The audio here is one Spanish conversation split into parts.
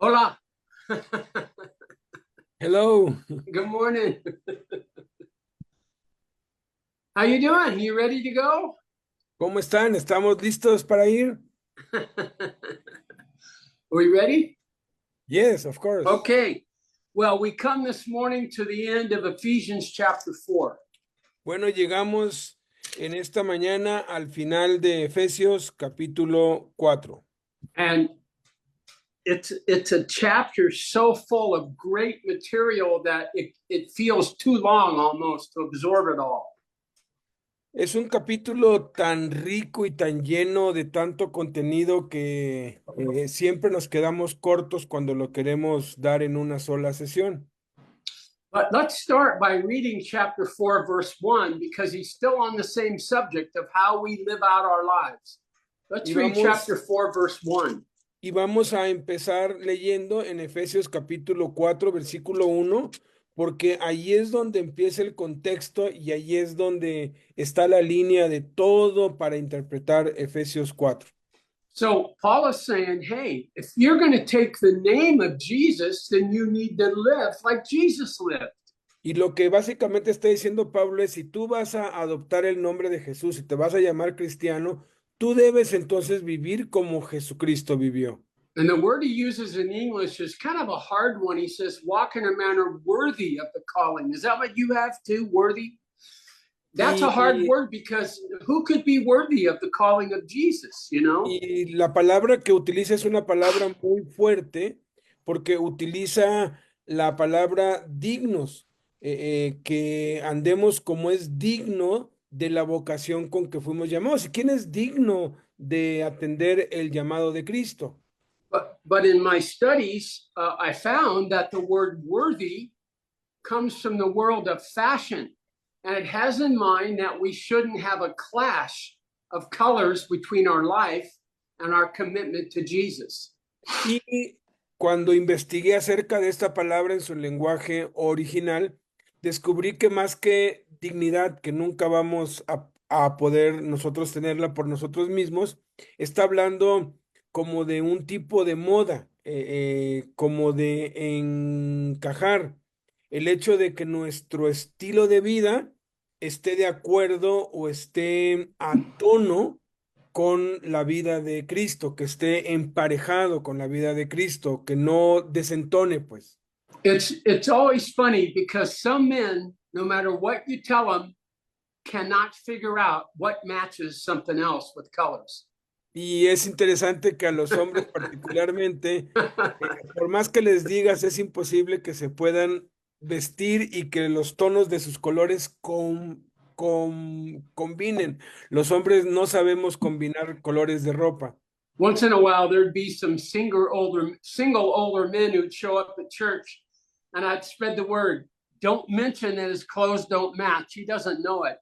Hola. Hello. Good morning. How you doing? You ready to go? ¿Cómo están? ¿Estamos listos para ir? Are we ready? Yes, of course. Okay. Well, we come this morning to the end of Ephesians chapter 4. Bueno, llegamos en esta mañana al final de Efesios capítulo 4. And it's a chapter so full of great material that it feels too long almost to absorb it all. Es un capítulo tan rico y tan lleno de tanto contenido que siempre nos quedamos cortos cuando lo queremos dar en una sola sesión. But let's start by reading chapter 4, verse 1, because he's still on the same subject of how we live out our lives. Let's Y read chapter vamos, 4, verse 1. y vamos a empezar leyendo en Efesios capítulo 4, versículo 1, porque ahí es donde empieza el contexto y ahí es donde está la línea de todo para interpretar Efesios 4. So Paul is saying, hey, if you're going to take the name of Jesus, then you need to live like Jesus lived. Y lo que básicamente está diciendo Pablo es, si tú vas a adoptar el nombre de Jesús y te vas a llamar cristiano, tú debes entonces vivir como Jesucristo vivió. And the word he uses in English is kind of a hard one. He says, walk in a manner worthy of the calling. Is that what you have too? Worthy? That's a hard Y, word because who could be worthy of the calling of Jesus, you know? y la palabra que utiliza es una palabra muy fuerte porque utiliza la palabra dignos, que andemos como es digno de la vocación con que fuimos llamados. ¿Y quién es digno de atender el llamado de Cristo? But in my studies, I found that the word worthy comes from the world of fashion. And it has in mind that we shouldn't have a clash of colors between our life and our commitment to Jesus. Y cuando investigué acerca de esta palabra en su lenguaje original, descubrí que más que dignidad, que nunca vamos a poder nosotros tenerla por nosotros mismos, está hablando como de un tipo de moda, como de encajar. El hecho de que nuestro estilo de vida esté de acuerdo o esté a tono con la vida de Cristo, que esté emparejado con la vida de Cristo, que no desentone, pues. It's always funny because some men, no matter what you tell them, cannot figure out what matches something else with colors. Y es interesante que a los hombres particularmente, por más que les digas, es imposible que se puedan vestir y que los tonos de sus colores combinen. Los hombres no sabemos combinar colores de ropa. Once in a while, there'd be some single older men who'd show up at church, and I'd spread the word. Don't mention that his clothes don't match. He doesn't know it.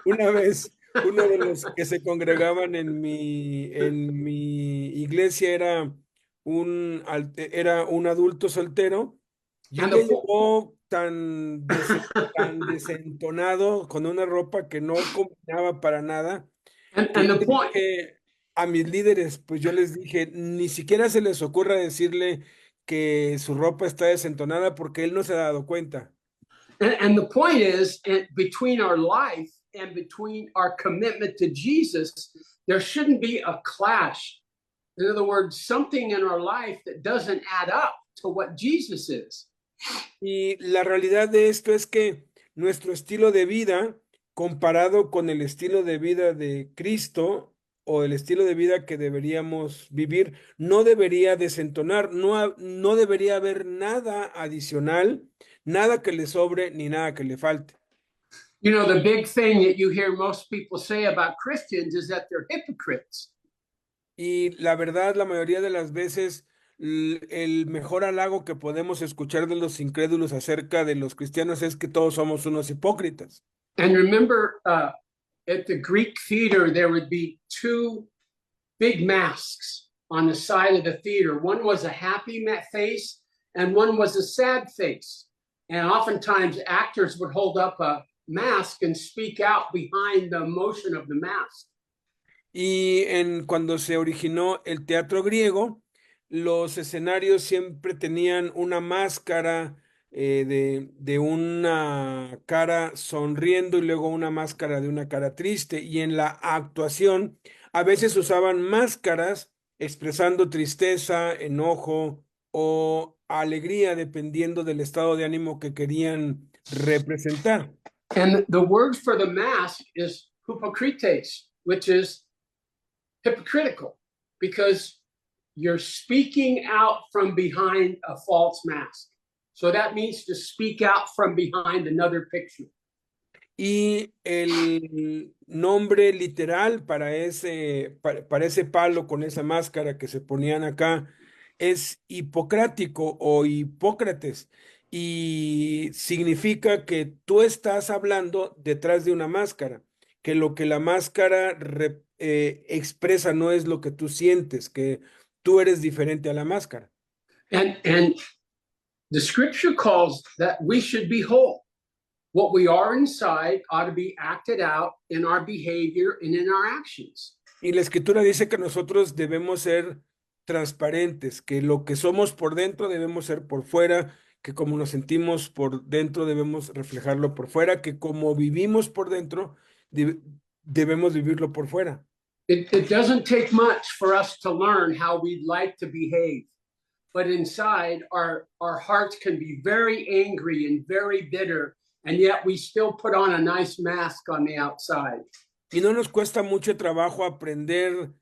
Una vez, uno de los que se congregaban en mi iglesia era un adulto soltero y un And día the llegó tan desentonado con una ropa que no combinaba para nada, que and yo the les point dije a mis líderes, pues yo les dije, ni siquiera se les ocurra decirle que su ropa está desentonada porque él no se ha dado cuenta. and the point is, between our life and between our commitment to Jesus, there shouldn't be a clash. In other words, something in our life that doesn't add up to what Jesus is. Y la realidad de esto es que nuestro estilo de vida, comparado con el estilo de vida de Cristo o el estilo de vida que deberíamos vivir, no debería desentonar, no debería haber nada adicional, nada que le sobre ni nada que le falte. You know, the big thing that you hear most people say about Christians is that they're hypocrites. Y la verdad, la mayoría de las veces, el mejor halago que podemos escuchar de los incrédulos acerca de los cristianos es que todos somos unos hipócritas. And remember, at the Greek theater, there would be two big masks on the side of the theater. One was a happy face, and one was a sad face. And oftentimes, actors would hold up a mask and speak out behind the emotion of the mask. Y cuando se originó el teatro griego, los escenarios siempre tenían una máscara de una cara sonriendo y luego una máscara de una cara triste. Y en la actuación a veces usaban máscaras expresando tristeza, enojo o alegría, dependiendo del estado de ánimo que querían representar. And the word for the mask is hypocrites, which is hypocritical because you're speaking out from behind a false mask. So that means to speak out from behind another picture. Y el nombre literal para ese palo con esa máscara que se ponían acá es hipocrático o Hipócrates. Y significa que tú estás hablando detrás de una máscara, que lo que la máscara expresa no es lo que tú sientes, que tú eres diferente a la máscara. And the scripture calls that we should be whole. What we are inside ought to be acted out in our behavior and in our actions. Y la escritura dice que nosotros debemos ser transparentes, que lo que somos por dentro debemos ser por fuera, que como nos sentimos por dentro debemos reflejarlo por fuera, que como vivimos por dentro debemos vivirlo por fuera. It doesn't take much for us to learn how we'd like to behave. But inside, our hearts can be very angry and very bitter, and yet we still put on a nice mask on the outside. Y no nos cuesta mucho trabajo aprender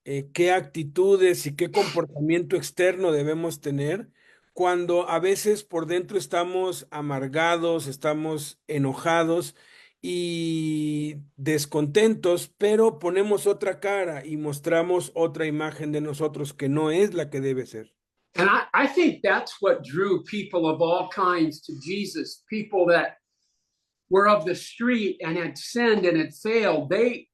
qué actitudes y qué comportamiento externo debemos tener cuando a veces por dentro estamos amargados, estamos enojados y descontentos, pero ponemos otra cara y mostramos otra imagen de nosotros que no es la que debe ser. And I think that's what drew people of all kinds to Jesus, people that were of the street and had sinned and had failed. They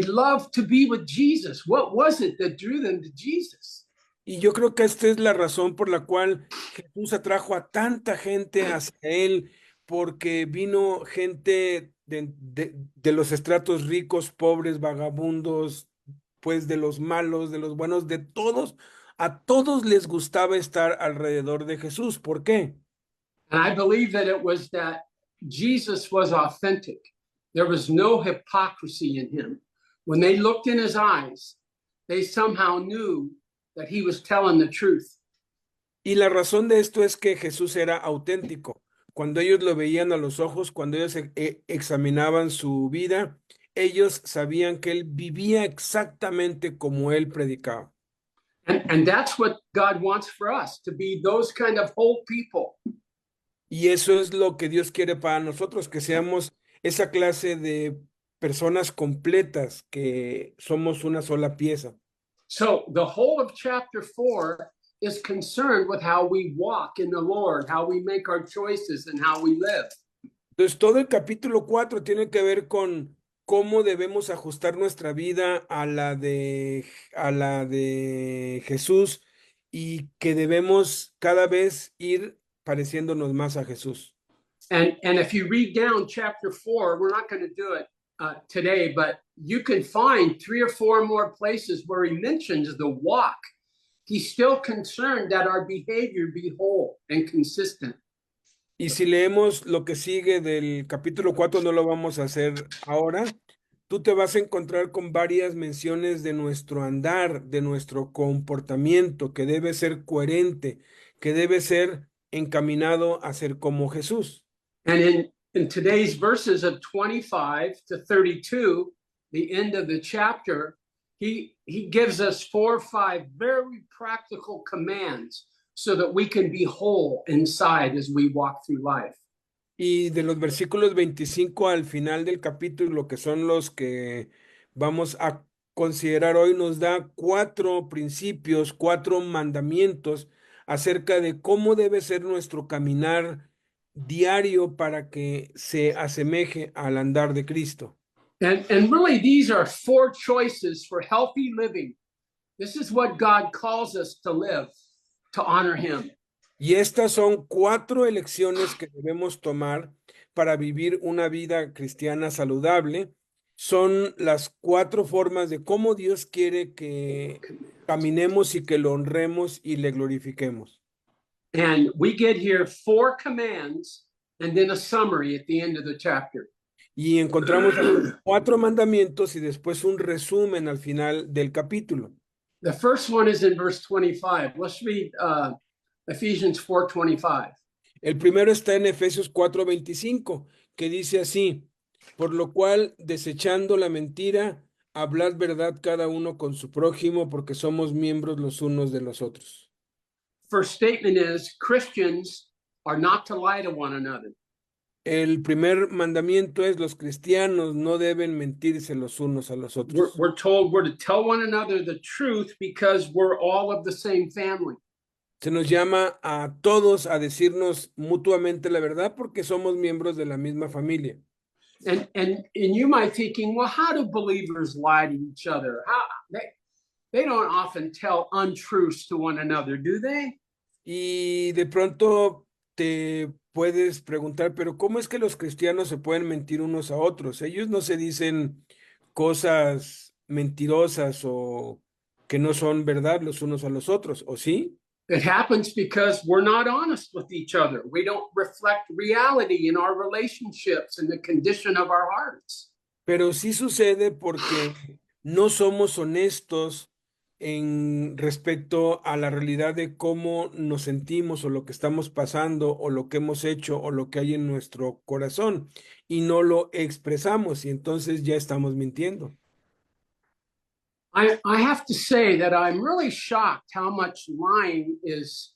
loved to be with Jesus. What was it that drew them to Jesus? Y yo creo que esta es la razón por la cual Jesús atrajo a tanta gente hacia él, porque vino gente de los estratos ricos, pobres, vagabundos, pues de los malos, de los buenos, de todos. A todos les gustaba estar alrededor de Jesús. ¿Por qué? And I believe that it was that Jesus was authentic. There was no hypocrisy in him. When they looked in his eyes, they somehow knew that he was telling the truth. Y la razón de esto es que Jesús era auténtico. Cuando ellos lo veían a los ojos, cuando ellos examinaban su vida, ellos sabían que él vivía exactamente como él predicaba. And that's what God wants for us, to be those kind of whole people. Y eso es lo que Dios quiere para nosotros, que seamos esa clase de personas completas, que somos una sola pieza. So the whole of chapter 4 is concerned with how we walk in the Lord, how we make our choices, and how we live. Entonces, todo el capítulo 4 tiene que ver con cómo debemos ajustar nuestra vida a la de Jesús y que debemos cada vez ir pareciéndonos más a Jesús. And if you read down chapter 4, we're not going to do it today, but you can find 3 or 4 more places where he mentions the walk. He's still concerned that our behavior be whole and consistent. Y si leemos lo que sigue del capítulo 4, no lo vamos a hacer ahora. Tú te vas a encontrar con varias menciones de nuestro andar, de nuestro comportamiento, que debe ser coherente, que debe ser encaminado a ser como Jesús. And in today's verses of 25 to 32, the end of the chapter, he gives us 4 or 5 very practical commands so that we can be whole inside as we walk through life. Y de los versículos 25 al final del capítulo, que son los que vamos a considerar hoy, nos da 4 principios, 4 mandamientos acerca de cómo debe ser nuestro caminar diario para que se asemeje al andar de Cristo. And really, these are 4 choices for healthy living. This is what God calls us to live, to honor him. Y estas son 4 elecciones que debemos tomar para vivir una vida cristiana saludable son las 4 formas de cómo Dios quiere que caminemos y que lo honremos y le glorifiquemos. And we get here 4 commands and then a summary at the end of the chapter. Y encontramos aquí 4 mandamientos y después un resumen al final del capítulo. The first one is in verse 25. Let's read Ephesians 4:25. El primero está en Efesios 4:25, que dice así: por lo cual, desechando la mentira, hablad verdad cada uno con su prójimo, porque somos miembros los unos de los otros. First statement is Christians are not to lie to one another. El primer mandamiento es: los cristianos no deben mentirse los unos a los otros. We're told we're to tell one another the truth because we're all of the same family. Se nos llama a todos a decirnos mutuamente la verdad porque somos miembros de la misma familia. And you might be thinking, well, how do believers lie to each other? They don't often tell untruths to one another, do they? Y de pronto te puedes preguntar, pero ¿cómo es que los cristianos se pueden mentir unos a otros? Ellos no se dicen cosas mentirosas o que no son verdad los unos a los otros, ¿o sí? It happens because we're not honest with each other. We don't reflect reality in our relationships and the condition of our hearts. Pero sí sucede porque no somos honestos en respecto a la realidad de cómo nos sentimos o lo que estamos pasando o lo que hemos hecho o lo que hay en nuestro corazón y no lo expresamos y entonces ya estamos mintiendo. I have to say that I'm really shocked how much lying is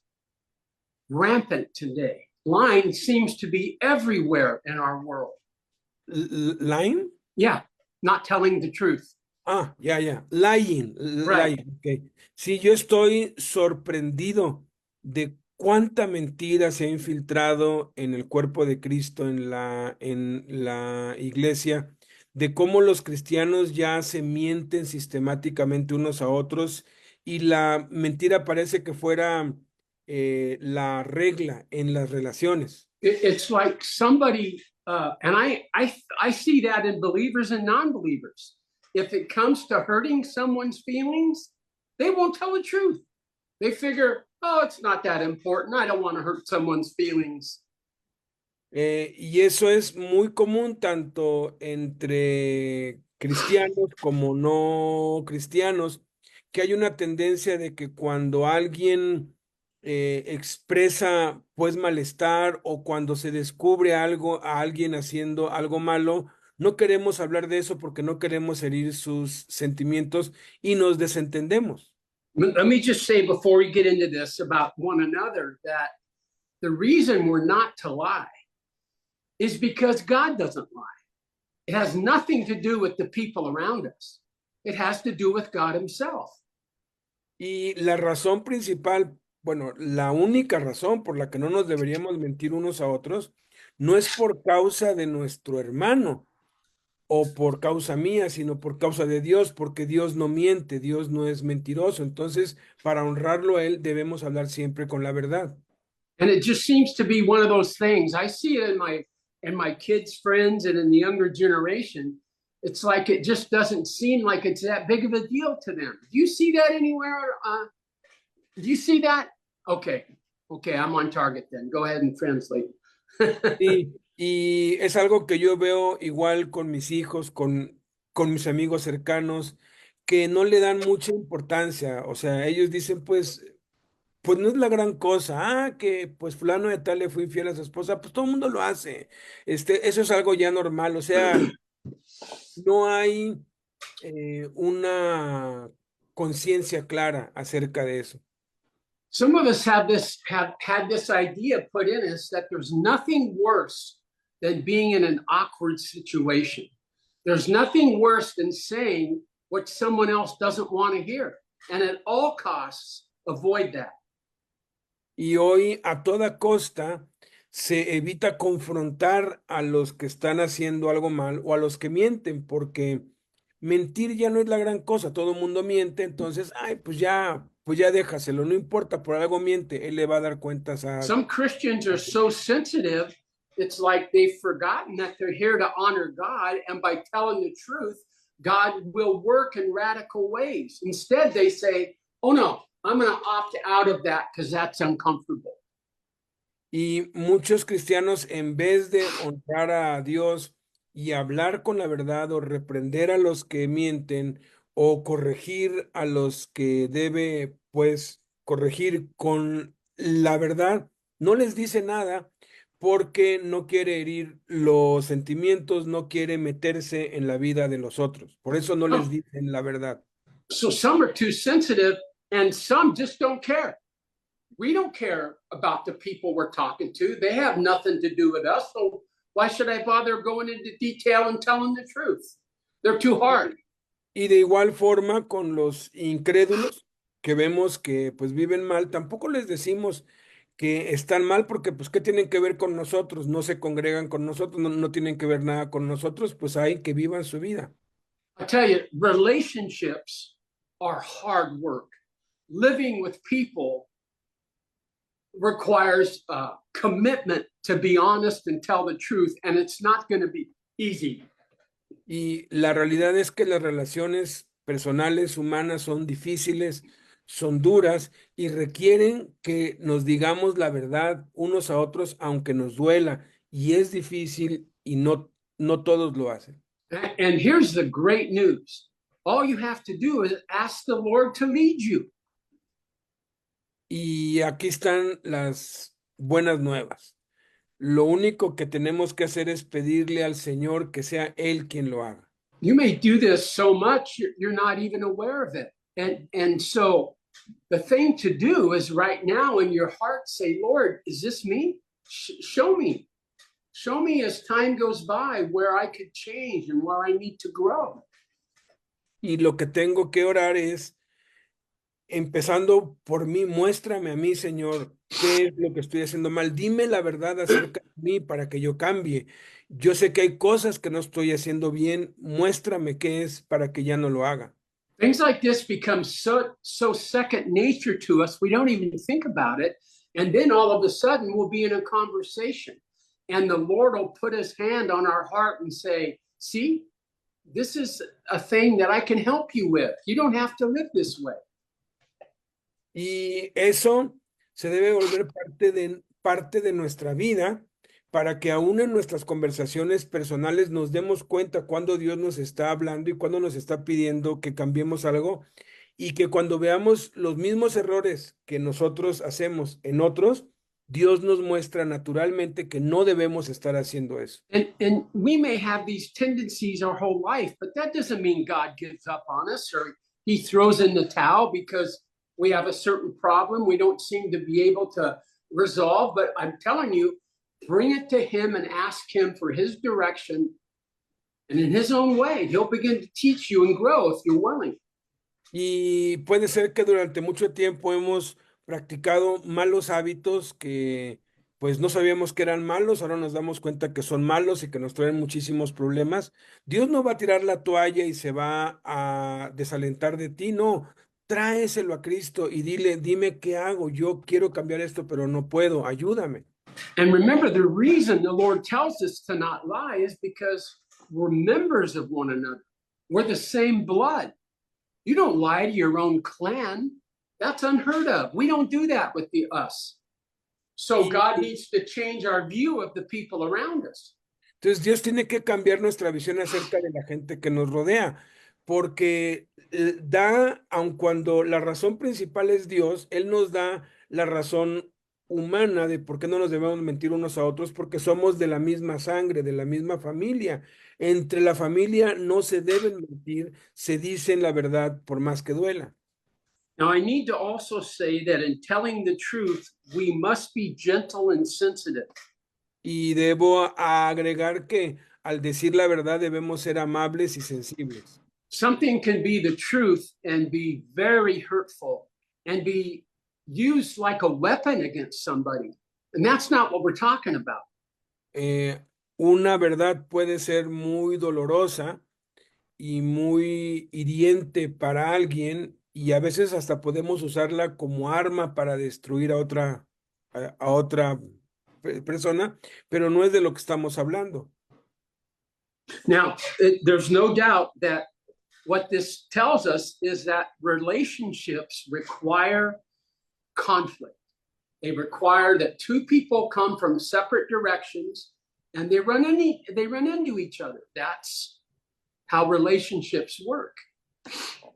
rampant today. Lying seems to be everywhere in our world. ¿Lying? Yeah, not telling the truth. Ah, ya. Lying, Right. lying. Okay. Sí, yo estoy sorprendido de cuánta mentira se ha infiltrado en el cuerpo de Cristo, en la iglesia, de cómo los cristianos ya se mienten sistemáticamente unos a otros y la mentira parece que fuera la regla en las relaciones. It's like somebody, and I see that in believers and non-believers. If it comes to hurting someone's feelings, they won't tell the truth. They figure, oh, it's not that important. I don't want to hurt someone's feelings. Y eso es muy común tanto entre cristianos como no cristianos, que hay una tendencia de que cuando alguien expresa pues malestar o cuando se descubre algo a alguien haciendo algo malo, no queremos hablar de eso porque no queremos herir sus sentimientos y nos desentendemos. Let me just say before we get into this about one another that the reason we're not to lie is because God doesn't lie. It has nothing to do with the people around us. It has to do with God himself. Y la razón principal, bueno, la única razón por la que no nos deberíamos mentir unos a otros, no es por causa de nuestro hermano o por causa mía, sino por causa de Dios, porque Dios no miente, Dios no es mentiroso. Entonces, para honrarlo a Él, debemos hablar siempre con la verdad. And it just seems to be one of those things. I see it in my kids' friends and in the younger generation. It's like it just doesn't seem like it's that big of a deal to them. Do you see that anywhere? Do you see that? Okay, I'm on target then. Go ahead and translate. Y es algo que yo veo igual con mis hijos, con mis amigos cercanos, que no le dan mucha importancia. O sea, ellos dicen, pues no es la gran cosa. Ah, que pues fulano de tal le fue infiel a su esposa, pues todo el mundo lo hace. Eso es algo ya normal. O sea, no hay una conciencia clara acerca de eso. Some of us have had this idea put in us that there's nothing worse than being in an awkward situation. There's nothing worse than saying what someone else doesn't want to hear. And at all costs, avoid that. Y hoy a toda costa se evita confrontar a los que están haciendo algo mal o a los que mienten, porque mentir ya no es la gran cosa, todo el mundo miente, entonces, ay, pues ya déjaselo, no importa, por algo miente, él le va a dar cuentas a... Some Christians are so sensitive it's like they've forgotten that they're here to honor God, and by telling the truth, God will work in radical ways. Instead, they say, oh no, I'm going to opt out of that because that's uncomfortable. Y muchos cristianos, en vez de honrar a Dios y hablar con la verdad o reprender a los que mienten o corregir a los que debe, pues, corregir con la verdad, no les dice nada porque no quiere herir los sentimientos, no quiere meterse en la vida de los otros. Por eso no les dicen la verdad. So some are too sensitive and some just don't care. We don't care about the people we're talking to. They have nothing to do with us. So why should I bother going into detail and telling the truth? They're too hard. Y de igual forma con los incrédulos que vemos que pues viven mal, tampoco les decimos que están mal porque pues qué tienen que ver con nosotros, no se congregan con nosotros, no tienen que ver nada con nosotros, pues hay que vivan su vida. I tell you, relationships are hard work. Living with people requires commitment to be honest and tell the truth, and it's not going to be easy. Y la realidad es que las relaciones personales, humanas, son difíciles, son duras y requieren que nos digamos la verdad unos a otros, aunque nos duela. Y es difícil y no todos lo hacen. And here's the great news. All you have to do is ask the Lord to lead you. Y aquí están las buenas nuevas. Lo único que tenemos que hacer es pedirle al Señor que sea Él quien lo haga. You may do this so much you're not even aware of it. And so the thing to do is right now in your heart say, Lord, is this me? Show me. Show me as time goes by where I could change and where I need to grow. Y lo que tengo que orar es, empezando por mí, muéstrame a mí, Señor, qué es lo que estoy haciendo mal. Dime la verdad acerca de mí para que yo cambie. Yo sé que hay cosas que no estoy haciendo bien. Muéstrame qué es para que ya no lo haga. Things like this become so second nature to us, we don't even think about it. And then all of a sudden we'll be in a conversation and the Lord will put his hand on our heart and say, see, this is a thing that I can help you with. You don't have to live this way. Y eso se debe volver parte de nuestra vida para que aún en nuestras conversaciones personales nos demos cuenta cuando Dios nos está hablando y cuando nos está pidiendo que cambiemos algo y que cuando veamos los mismos errores que nosotros hacemos en otros, Dios nos muestra naturalmente que no debemos estar haciendo eso. And we may have these tendencies our whole life, but that doesn't mean God gives up on us or he throws in the towel because we have a certain problem we don't seem to be able to resolve. But I'm telling you, bring it to him and ask him for his direction. And in his own way, he'll begin to teach you and grow if you're willing. Y puede ser que durante mucho tiempo hemos practicado malos hábitos que pues no sabíamos que eran malos, ahora nos damos cuenta que son malos y que nos traen muchísimos problemas. Dios no va a tirar la toalla y se va a desalentar de ti, no. Tráeselo a Cristo y dime qué hago, yo quiero cambiar esto, pero no puedo, ayúdame. And remember, the reason the Lord tells us to not lie is because we're members of one another. We're the same blood. You don't lie to your own clan. That's unheard of. We don't do that with us. So God needs to change our view of the people around us. Entonces Dios tiene que cambiar nuestra visión acerca de la gente que nos rodea, porque aun cuando la razón principal es Dios, Él nos da la razón humana de por qué no nos debemos mentir unos a otros, porque somos de la misma sangre, de la misma familia. Entre la familia no se deben mentir, se dicen la verdad por más que duela. Now, I need to also say that in telling the truth, we must be gentle and sensitive. Y debo agregar que al decir la verdad debemos ser amables y sensibles. Something can be the truth and be very hurtful and be used like a weapon against somebody. And that's not what we're talking about. Una verdad puede ser muy dolorosa y muy hiriente para alguien y a veces hasta podemos usarla como arma para destruir a otra persona, pero no es de lo que estamos hablando. Now, there's no doubt that what this tells us is that relationships require conflict. They require that two people come from separate directions and they run into each other. That's how relationships work.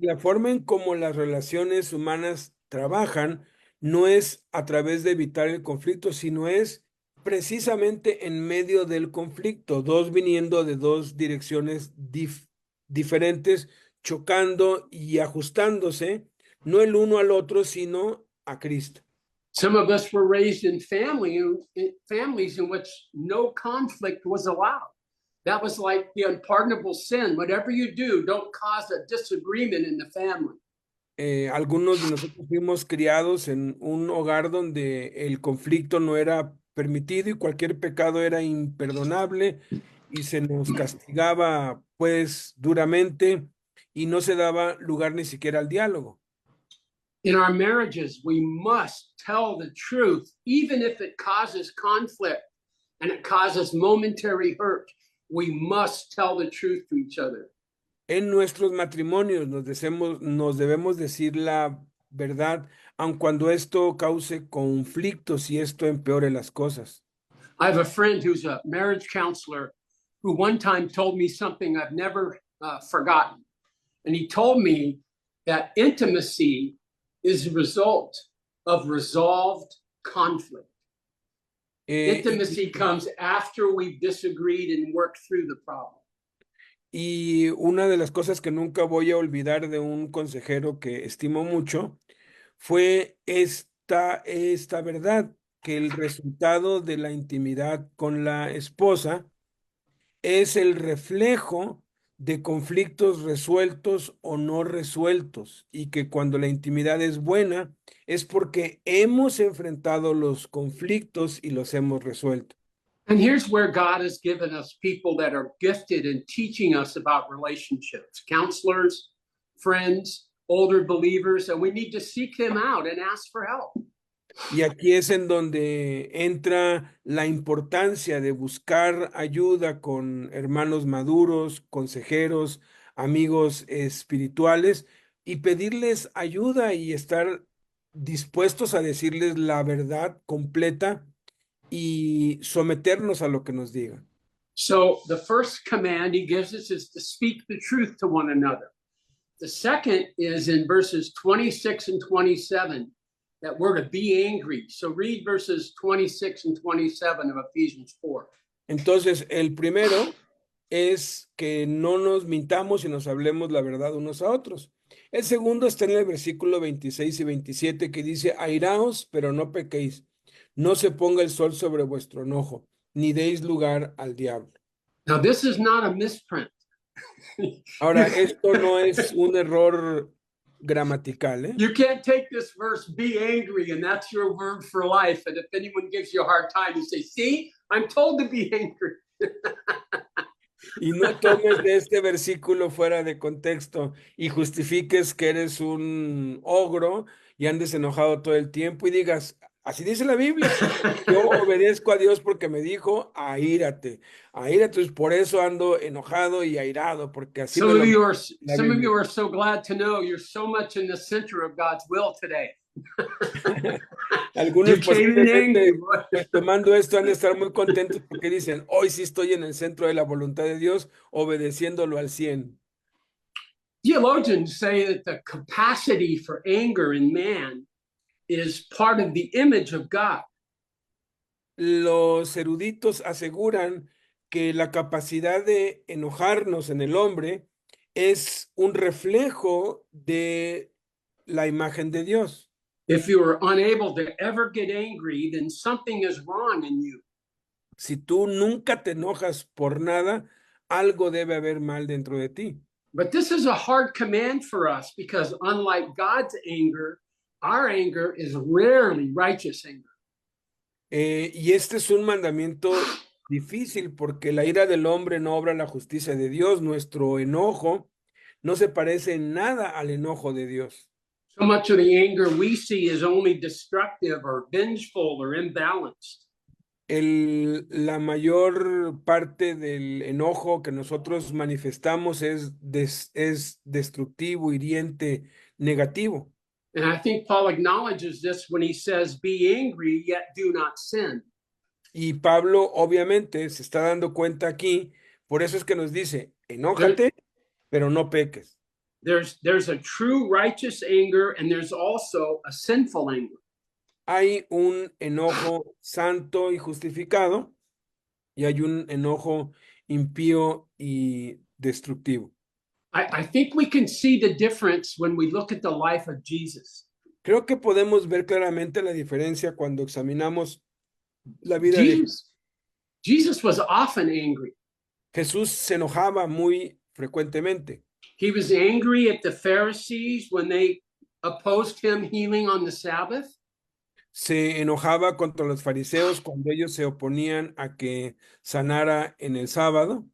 La forma en cómo las relaciones humanas trabajan no es a través de evitar el conflicto, sino es precisamente en medio del conflicto, dos viniendo de dos direcciones diferentes, chocando y ajustándose, no el uno al otro, sino a Cristo. Some of us were raised in families in which no conflict was allowed. That was like the unpardonable sin. Whatever you do, don't cause a disagreement in the family. Algunos de nosotros fuimos criados en un hogar donde el conflicto no era permitido y cualquier pecado era imperdonable y se nos castigaba pues duramente y no se daba lugar ni siquiera al diálogo. In our marriages, we must tell the truth, even if it causes conflict and it causes momentary hurt. We must tell the truth to each other. En nuestros matrimonios nos debemos decir la verdad, aun cuando esto cause conflictos y esto empeore las cosas. I have a friend who's a marriage counselor who one time told me something I've never forgotten. And he told me that intimacy is a result of resolved conflict. Intimacy comes after we've disagreed and worked through the problem. Y una de las cosas que nunca voy a olvidar de un consejero que estimo mucho fue esta verdad, que el resultado de la intimidad con la esposa es el reflejo de conflictos resueltos o no resueltos, y que cuando la intimidad es buena es porque hemos enfrentado los conflictos y los hemos resuelto. And here's where God has given us people that are gifted in teaching us about relationships, counselors, friends, older believers, and we need to seek them out and ask for help. Y aquí es en donde entra la importancia de buscar ayuda con hermanos maduros, consejeros, amigos espirituales y pedirles ayuda y estar dispuestos a decirles la verdad completa y someternos a lo que nos digan. So the first command he gives us is to speak the truth to one another. The second is in verses 26 and 27 that we're to be angry. So read verses 26 and 27 of Ephesians 4. Entonces, el primero es que no nos mintamos y nos hablemos la verdad unos a otros. El segundo está en el versículo 26 y 27 que dice, airaos, pero no pequéis. No se ponga el sol sobre vuestro enojo, ni deis lugar al diablo. Now, this is not a misprint. Ahora, esto no es un error gramatical, ¿eh? You can't take this verse, be angry, and that's your word for life. And if anyone gives you a hard time, you say, see, I'm told to be angry. Y no tomes de este versículo fuera de contexto y justifiques que eres un ogro y andes enojado todo el tiempo y digas, así dice la Biblia, yo obedezco a Dios porque me dijo, aírate, pues por eso ando enojado y airado, porque así me Some lo of you la are Biblia. so glad to know you're so much in the center of God's will today. Algunos You came in angry, posiblemente boy. pues, tomando esto han de estar muy contentos porque dicen, hoy sí estoy en el centro de la voluntad de Dios, obedeciéndolo al 100. Theologians say that the capacity for anger in man is part of the image of God. Los eruditos aseguran que la capacidad de enojarnos en el hombre es un reflejo de la imagen de Dios. If you are unable to ever get angry, then something is wrong in you. Si tú nunca te enojas por nada, algo debe haber mal dentro de ti. But this is a hard command for us because unlike God's anger, our anger is rarely righteous anger. Y este es un mandamiento difícil porque la ira del hombre no obra la justicia de Dios. Nuestro enojo no se parece en nada al enojo de Dios. So much of the anger we see is only destructive or vengeful or imbalanced. La mayor parte del enojo que nosotros manifestamos es destructivo, hiriente, negativo. And I think Paul acknowledges this when he says, be angry, yet do not sin. Y Pablo obviamente se está dando cuenta aquí, por eso es que nos dice, There, enójate, pero no peques. there's a true righteous anger, and there's also a sinful anger. Hay un enojo santo y justificado, y hay un enojo impío y destructivo. I think we can see the difference when we look at the life of Jesus. Creo que podemos ver claramente la diferencia cuando examinamos la vida de Jesus was often angry. Jesús. Se enojaba muy frecuentemente. He was angry at the Pharisees when they opposed him healing on the Sabbath. Se enojaba contra los fariseos cuando ellos se oponían a que sanara en el sábado.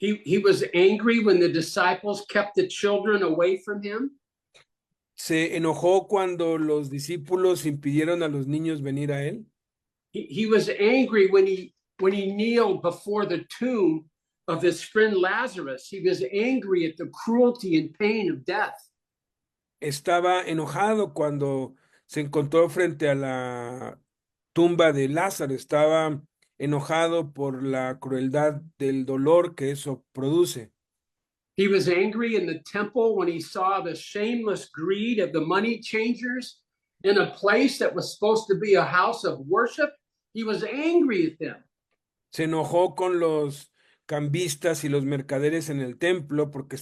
He was angry when the disciples kept the children away from him. Se enojó cuando los discípulos impidieron a los niños venir a él. He was angry when he kneeled before the tomb of his friend Lazarus. He was angry at the cruelty and pain of death. Estaba enojado cuando se encontró frente a la tumba de Lázaro. Estaba enojado por la crueldad del dolor que eso produce. He was angry in the temple when he saw the shameless greed of the money changers in a place that was supposed to be a house of worship. He was angry at them. Se enojó con los cambistas y los mercaderes en el templo porque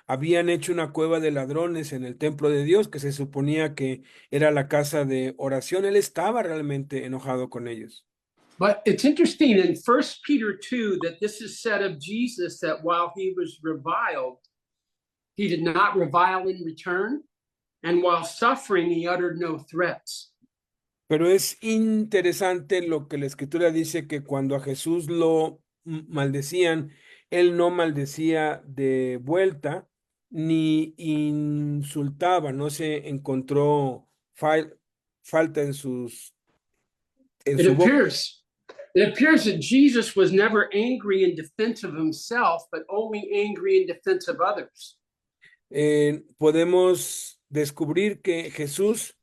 habían hecho una cueva de ladrones en el templo de Dios, que se suponía que era la casa de oración. Él estaba realmente enojado con ellos. But it's interesting in 1 Peter 2 that this is said of Jesus, that while he was reviled, he did not revile in return, and while suffering, he uttered no threats. Pero es interesante lo que la Escritura dice, que cuando a Jesús lo maldecían, él no maldecía de vuelta ni insultaba, no se encontró falta en su boca. It appears that Jesus was never angry in defense of himself, but only angry in defense of others. Podemos descubrir que Jesús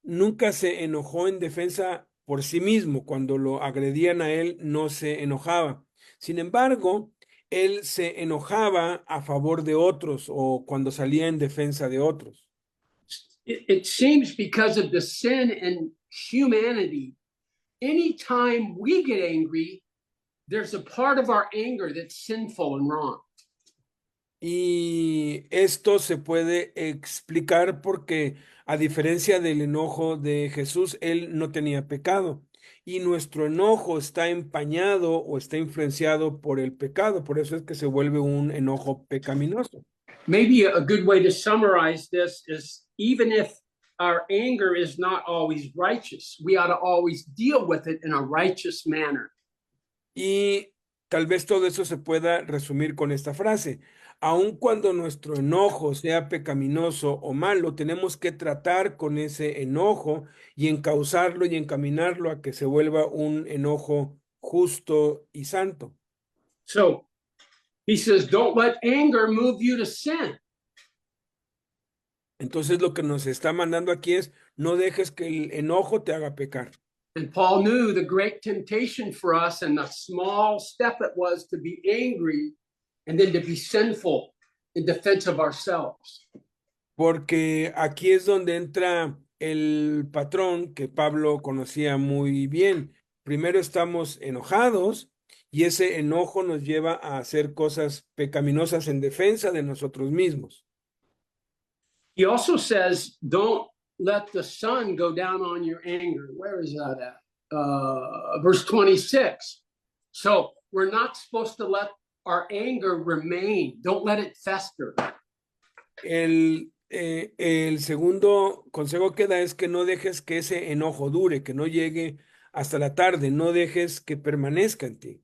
nunca se enojó en defensa por sí mismo. Cuando lo agredían a él, no se enojaba. Sin embargo, él se enojaba a favor de otros o cuando salía en defensa de otros. It seems because of the sin in humanity, anytime we get angry, there's a part of our anger that's sinful and wrong. Y esto se puede explicar porque, a diferencia del enojo de Jesús, él no tenía pecado. Y nuestro enojo está empañado o está influenciado por el pecado. Por eso es que se vuelve un enojo pecaminoso. Maybe a good way to summarize this is, even if our anger is not always righteous, we ought to always deal with it in a righteous manner. Y tal vez todo eso se pueda resumir con esta frase. Aun cuando nuestro enojo sea pecaminoso o malo, tenemos que tratar con ese enojo y encauzarlo y encaminarlo a que se vuelva un enojo justo y santo. So he says, don't let anger move you to sin. Entonces lo que nos está mandando aquí es, no dejes que el enojo te haga pecar. And Paul knew the great temptation for us and the small step it was to be angry and then to be sinful in defense of ourselves. Porque aquí es donde entra el patrón que Pablo conocía muy bien. Primero estamos enojados y ese enojo nos lleva a hacer cosas pecaminosas en defensa de nosotros mismos. He also says, don't let the sun go down on your anger. Where is that at? Verse 26. So we're not supposed to let our anger remain. Don't let it fester. El segundo consejo que da es que no dejes que ese enojo dure, que no llegue hasta la tarde, no dejes que permanezca en ti.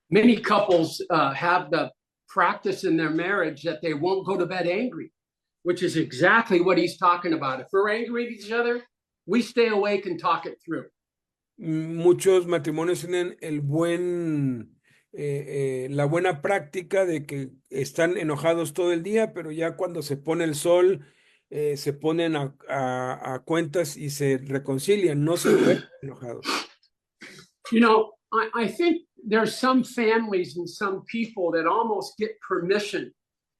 Many couples have the practice in their marriage that they won't go to bed angry, which is exactly what he's talking about. If we're angry at each other, we stay awake and talk it through. Muchos matrimonios tienen la buena práctica de que están enojados todo el día, pero ya cuando se pone el sol, se ponen a cuentas y se reconcilian, no se duermen enojados. You know, I think there's some families and some people that almost get permission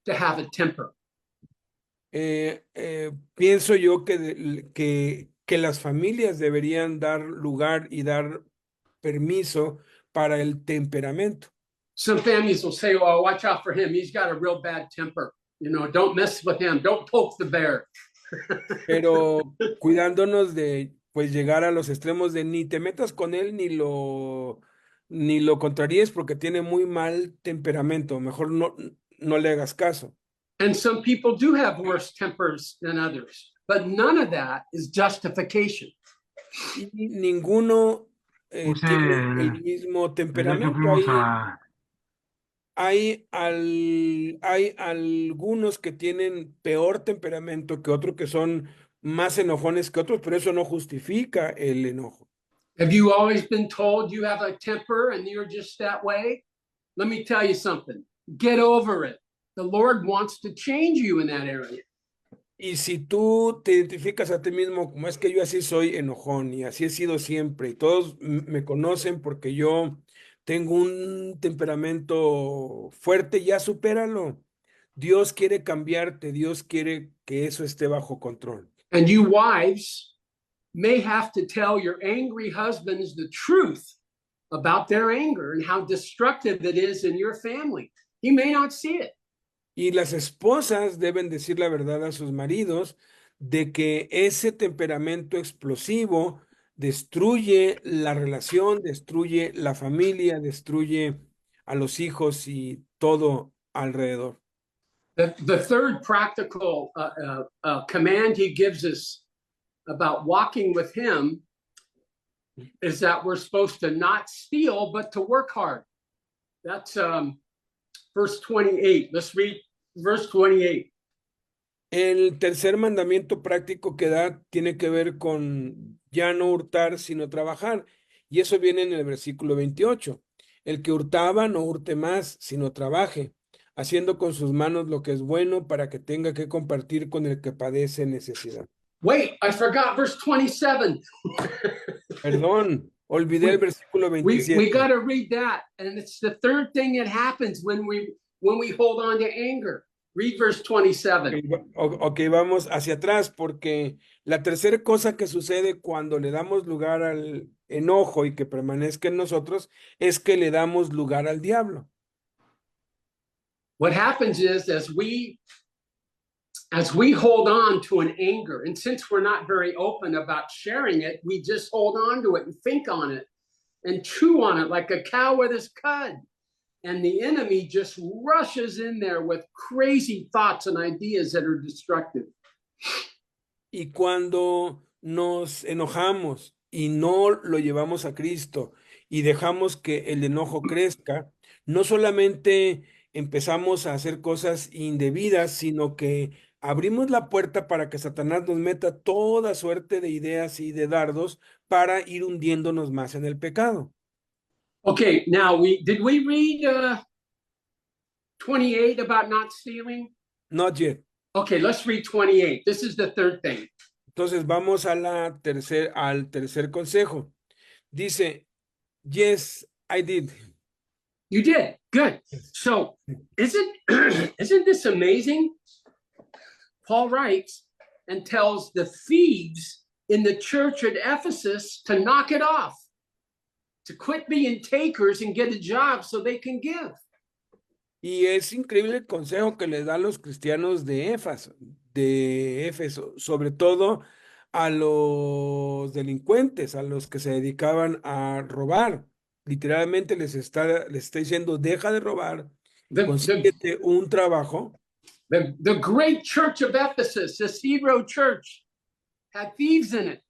to have a temper. Pienso yo que las familias deberían dar lugar y dar permiso para el temperamento. Some families will say, "Well, watch out for him. He's got a real bad temper. You know, don't mess with him. Don't poke the bear." Pero cuidándonos de pues llegar a los extremos de ni te metas con él ni lo contraríes porque tiene muy mal temperamento, mejor no le hagas caso. And some people do have worse tempers than others, but none of that is justification. Y ninguno tiene el mismo temperamento. Hay algunos que tienen peor temperamento que otros, que son más enojones que otros, pero eso no justifica el enojo. Have you always been told you have a temper and you're just that way? Let me tell you something. Get over it. The Lord wants to change you in that area. Y si tú te identificas a ti mismo como es que yo así soy enojón y así he sido siempre y todos me conocen porque yo tengo un temperamento fuerte, ya supéralo. Dios quiere cambiarte, Dios quiere que eso esté bajo control. And you wives may have to tell your angry husbands the truth about their anger and how destructive it is in your family. He may not see it. Y las esposas deben decir la verdad a sus maridos de que ese temperamento explosivo destruye la relación, destruye la familia, destruye a los hijos y todo alrededor. The third practical command he gives us about walking with him is that we're supposed to not steal, but to work hard. That's verse 28. Let's read verse 28. El tercer mandamiento práctico que da tiene que ver con ya no hurtar, sino trabajar. Y eso viene en el versículo 28. El que hurtaba no hurte más, sino trabaje, haciendo con sus manos lo que es bueno para que tenga que compartir con el que padece necesidad. Wait, I forgot verse 27. Perdón, olvidé el versículo We 27. got to read that. And it's the third thing that happens when we hold on to anger. Read verse 27. Ok, vamos hacia atrás porque la tercera cosa que sucede cuando le damos lugar al enojo y que permanezca en nosotros es que le damos lugar al diablo. What happens is as we hold on to an anger, and since we're not very open about sharing it, we just hold on to it and think on it and chew on it like a cow with his cud. And the enemy just rushes in there with crazy thoughts and ideas that are destructive. Y cuando nos enojamos y no lo llevamos a Cristo y dejamos que el enojo crezca, no solamente empezamos a hacer cosas indebidas, sino que abrimos la puerta para que Satanás nos meta toda suerte de ideas y de dardos para ir hundiéndonos más en el pecado. Okay, now did we read 28 about not stealing? Not yet. Okay, let's read 28. This is the third thing. Entonces vamos a al tercer consejo. Dice, yes, I did. You did. Good. So isn't this amazing? Paul writes and tells the thieves in the church at Ephesus to knock it off, to quit being takers and get a job so they can give. Y es increíble el consejo que les da a los cristianos de Éfeso, sobre todo a los delincuentes, a los que se dedicaban a robar. Literalmente les está diciendo, deja de robar, consíguete un trabajo. The great church of Ephesus, this Hebrew church, had thieves in it.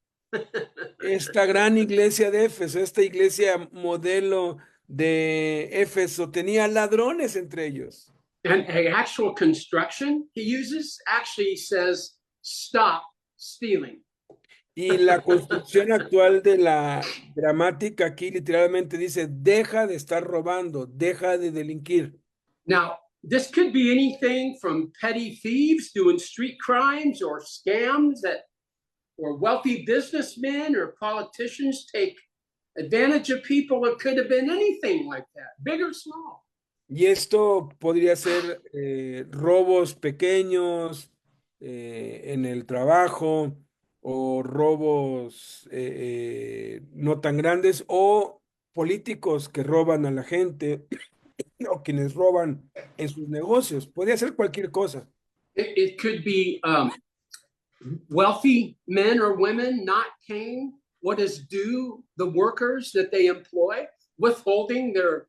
Esta gran iglesia de Éfeso, esta iglesia modelo de Éfeso, tenía ladrones entre ellos. And actual construction he uses actually says, stop stealing. Y la construcción actual de la gramática aquí literalmente dice, deja de estar robando, deja de delinquir. Now, this could be anything from petty thieves doing street crimes or scams that, or wealthy businessmen or politicians take advantage of people. It could have been anything like that, big or small. Y esto podría ser robos pequeños en el trabajo o robos no tan grandes o políticos que roban a la gente o quienes roban en sus negocios. Podría ser cualquier cosa. It could be wealthy men or women not paying what is due the workers that they employ, withholding their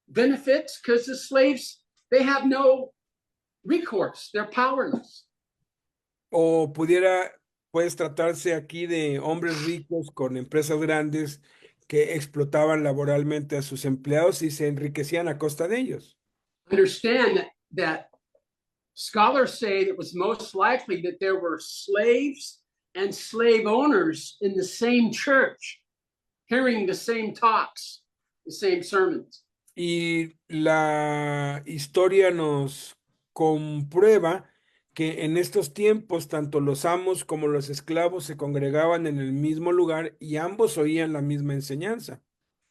benefits because the slaves, they have no recourse, they're powerless. O puedes tratarse aquí de hombres ricos con empresas grandes que explotaban laboralmente a sus empleados y se enriquecían a costa de ellos. Understand that scholars say it was most likely that there were slaves and slave owners in the same church, hearing the same talks, the same sermons. Y la historia nos comprueba que en estos tiempos tanto los amos como los esclavos se congregaban en el mismo lugar y ambos oían la misma enseñanza.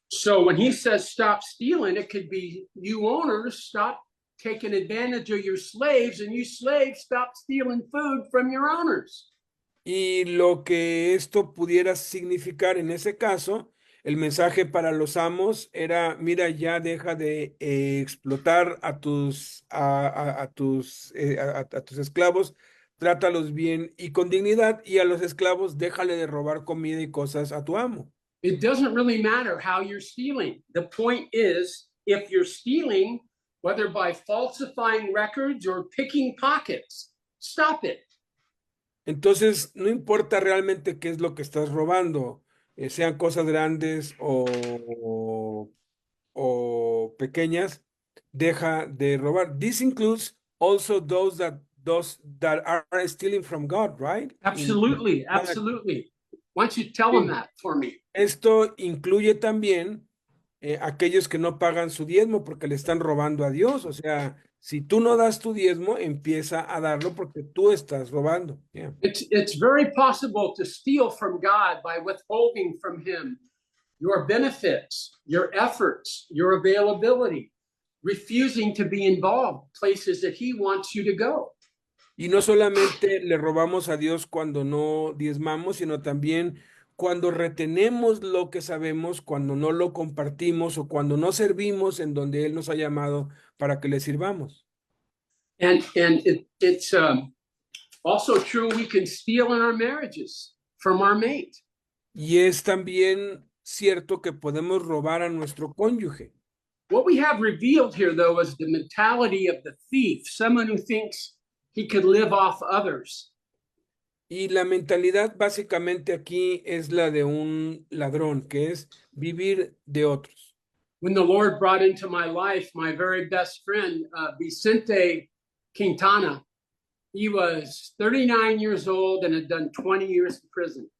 So when he says stop stealing, it could be you owners stop taking advantage of your slaves, and you slaves stop stealing food from your owners. Y lo que esto pudiera significar en ese caso, el mensaje para los amos era, mira, ya deja de explotar a tus esclavos, trátalos bien y con dignidad, y a los esclavos déjale de robar comida y cosas a tu amo. It doesn't really matter how you're stealing. The point is, if you're stealing, whether by falsifying records or picking pockets, stop it. Entonces, no importa realmente qué es lo que estás robando, sean cosas grandes o pequeñas, deja de robar. This includes also those that are stealing from God, right? Absolutely, absolutely. Why don't you tell them that for me? Esto incluye también aquellos que no pagan su diezmo porque le están robando a Dios. O sea, si tú no das tu diezmo, empieza a darlo porque tú estás robando. Yeah. It's very possible to steal from God by withholding from Him your benefits, your efforts, your availability, refusing to be involved places that He wants you to go. Y no solamente le robamos a Dios cuando no diezmamos, sino también cuando retenemos lo que sabemos, cuando no lo compartimos o cuando no servimos en donde Él nos ha llamado para que le sirvamos. And it's also true we can steal in our marriages from our mate. Y es también cierto que podemos robar a nuestro cónyuge. What we have revealed here, though, is the mentality of the thief, someone who thinks he could live off others. Y la mentalidad básicamente aquí es la de un ladrón, que es vivir de otros. When the Lord brought into my life my very best friend, Vicente Quintana, he was 39 years old and had done 20 years in prison.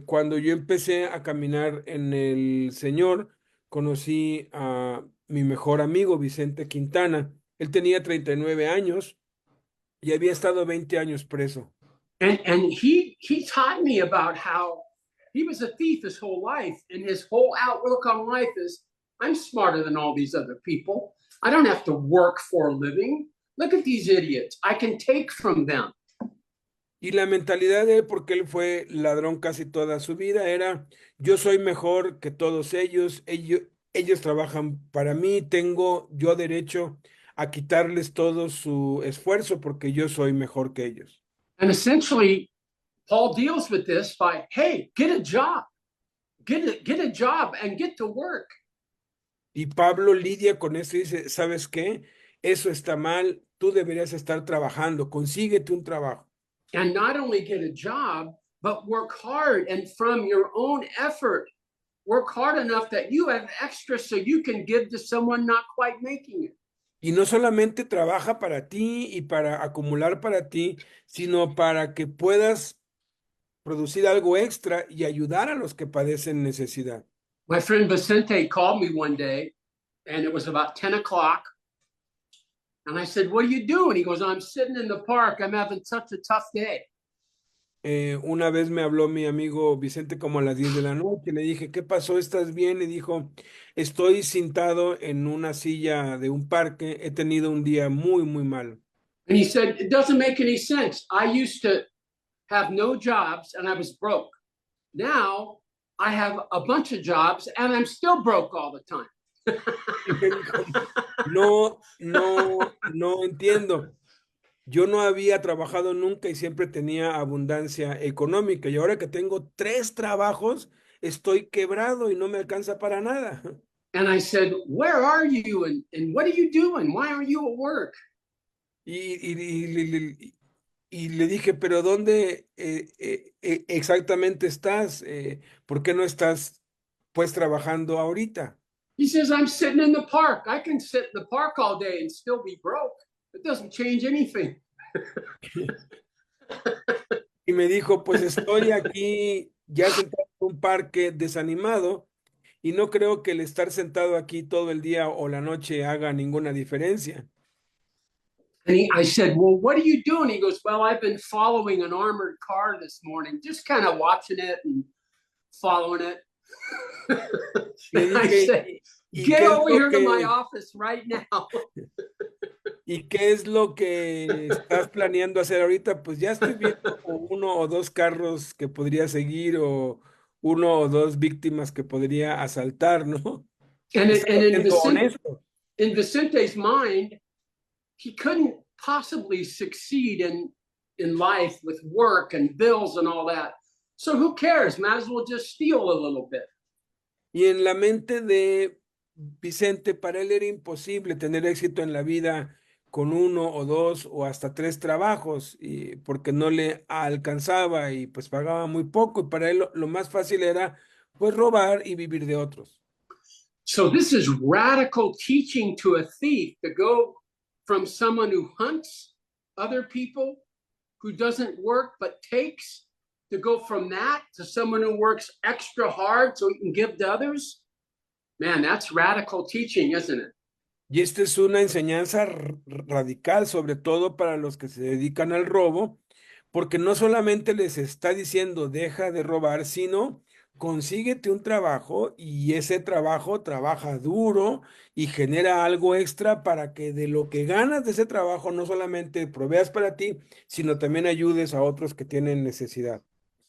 Cuando yo empecé a caminar en el Señor, conocí a mi mejor amigo Vicente Quintana. Él tenía 39 años y había estado 20 años preso. And he taught me about how he was a thief his whole life, and his whole outlook on life is, I'm smarter than all these other people. I don't have to work for a living. Look at these idiots. I can take from them. Y la mentalidad de él, porque él fue ladrón casi toda su vida, era, yo soy mejor que todos ellos trabajan para mí, tengo yo derecho a quitarles todo su esfuerzo porque yo soy mejor que ellos. And essentially, Paul deals with this by, hey, get a job. Get a job and get to work. Y Pablo lidia con eso y dice, ¿sabes qué? Eso está mal, tú deberías estar trabajando, consíguete un trabajo. And not only get a job, but work hard, and from your own effort, work hard enough that you have extra so you can give to someone not quite making it. Y no solamente trabaja para ti y para acumular para ti, sino para que puedas producir algo extra y ayudar a los que padecen necesidad. My friend Vicente called me one day, and it was about 10 o'clock. And I said, "What are you doing?" He goes, "I'm sitting in the park. I'm having such a tough day." Una vez me habló mi amigo Vicente como a las 10 de la noche. Le dije, ¿qué pasó? ¿Estás bien? Y dijo, estoy sentado en una silla de un parque. He tenido un día muy, muy malo. And he said, "It doesn't make any sense. I used to have no jobs and I was broke. Now I have a bunch of jobs and I'm still broke all the time." Y me dijo, no entiendo. Yo no había trabajado nunca y siempre tenía abundancia económica. Y ahora que tengo 3 trabajos, estoy quebrado y no me alcanza para nada. And I said, "Where are you? And what are you doing? Why aren't you at work?" Y le dije, pero ¿dónde exactamente estás? ¿Por qué no estás pues trabajando ahorita? He says, "I'm sitting in the park. I can sit in the park all day and still be broke. It doesn't change anything." Y me dijo, pues estoy aquí ya sentado en un parque desanimado y no creo que el estar sentado aquí todo el día o la noche haga ninguna diferencia. And I said, "Well, what are you doing?" He goes, "Well, I've been following an armored car this morning, just kind of watching it and following it." Le I dije, said, ¿y "Get qué es over lo here to my que, office right now." y qué es lo que estás planeando hacer ahorita? Pues ya estoy viendo uno o dos carros que podría seguir o uno o dos víctimas que podría asaltar, ¿no? And, Estaba and siendo honesto. in Vicente's mind, he couldn't possibly succeed in life with work and bills and all that. So who cares? Might as well just steal a little bit. Y en la mente de Vicente, para él era imposible tener éxito en la vida con uno o dos o hasta 3 trabajos, y porque no le alcanzaba y pues pagaba muy poco. Y para él lo más fácil era pues robar y vivir de otros. So this is radical teaching to a thief to go from someone who hunts other people, who doesn't work but takes, to go from that to someone who works extra hard so he can give to others. Man, that's radical teaching, isn't it? Y esta es una enseñanza radical, sobre todo para los que se dedican al robo, porque no solamente les está diciendo deja de robar, sino consíguete un trabajo y ese trabajo trabaja duro y genera algo extra para que de lo que ganas de ese trabajo no solamente proveas para ti, sino también ayudes a otros que tienen necesidad.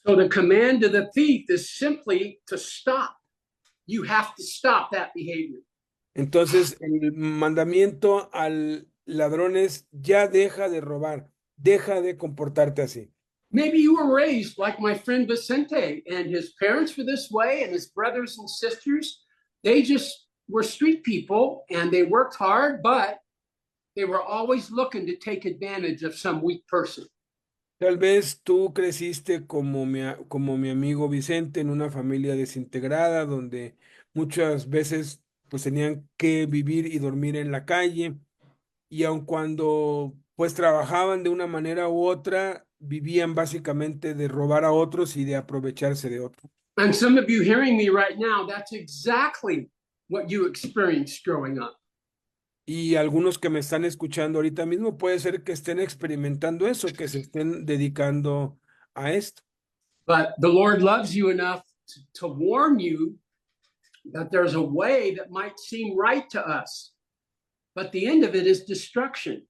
So the command to the thief is simply to stop. You have to stop that behavior. Entonces, el mandamiento al ladrón es ya deja de robar, deja de comportarte así. Maybe you were raised like my friend Vicente, and his parents were this way, and his brothers and sisters, they just were street people and they worked hard, but they were always looking to take advantage of some weak person. Tal vez tú creciste como mi amigo Vicente en una familia desintegrada donde muchas veces pues tenían que vivir y dormir en la calle y aun cuando pues trabajaban de una manera u otra, vivían básicamente de robar a otros y de aprovecharse de otros. And some of you hearing me right now, that's exactly what you experienced growing up. Y algunos que me están escuchando ahorita mismo puede ser que estén experimentando eso, que se estén dedicando a esto. But the Lord loves you enough to warn you that there's a way that might seem right to us, but the end of it is destruction.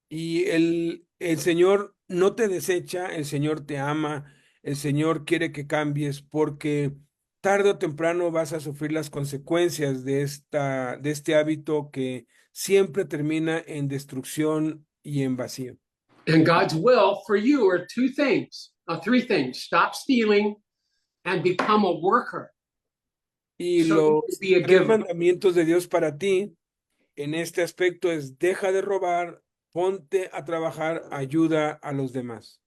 Y el Señor no te desecha, el Señor te ama, el Señor quiere que cambies porque tarde o temprano vas a sufrir las consecuencias de este hábito que siempre termina en destrucción y en vacío. And God's will for you are three things: stop stealing and become a worker. Y So you can los be a 3 giver. mandamientos de Dios para ti en este aspecto es deja de robar, ponte a trabajar, ayuda a los demás.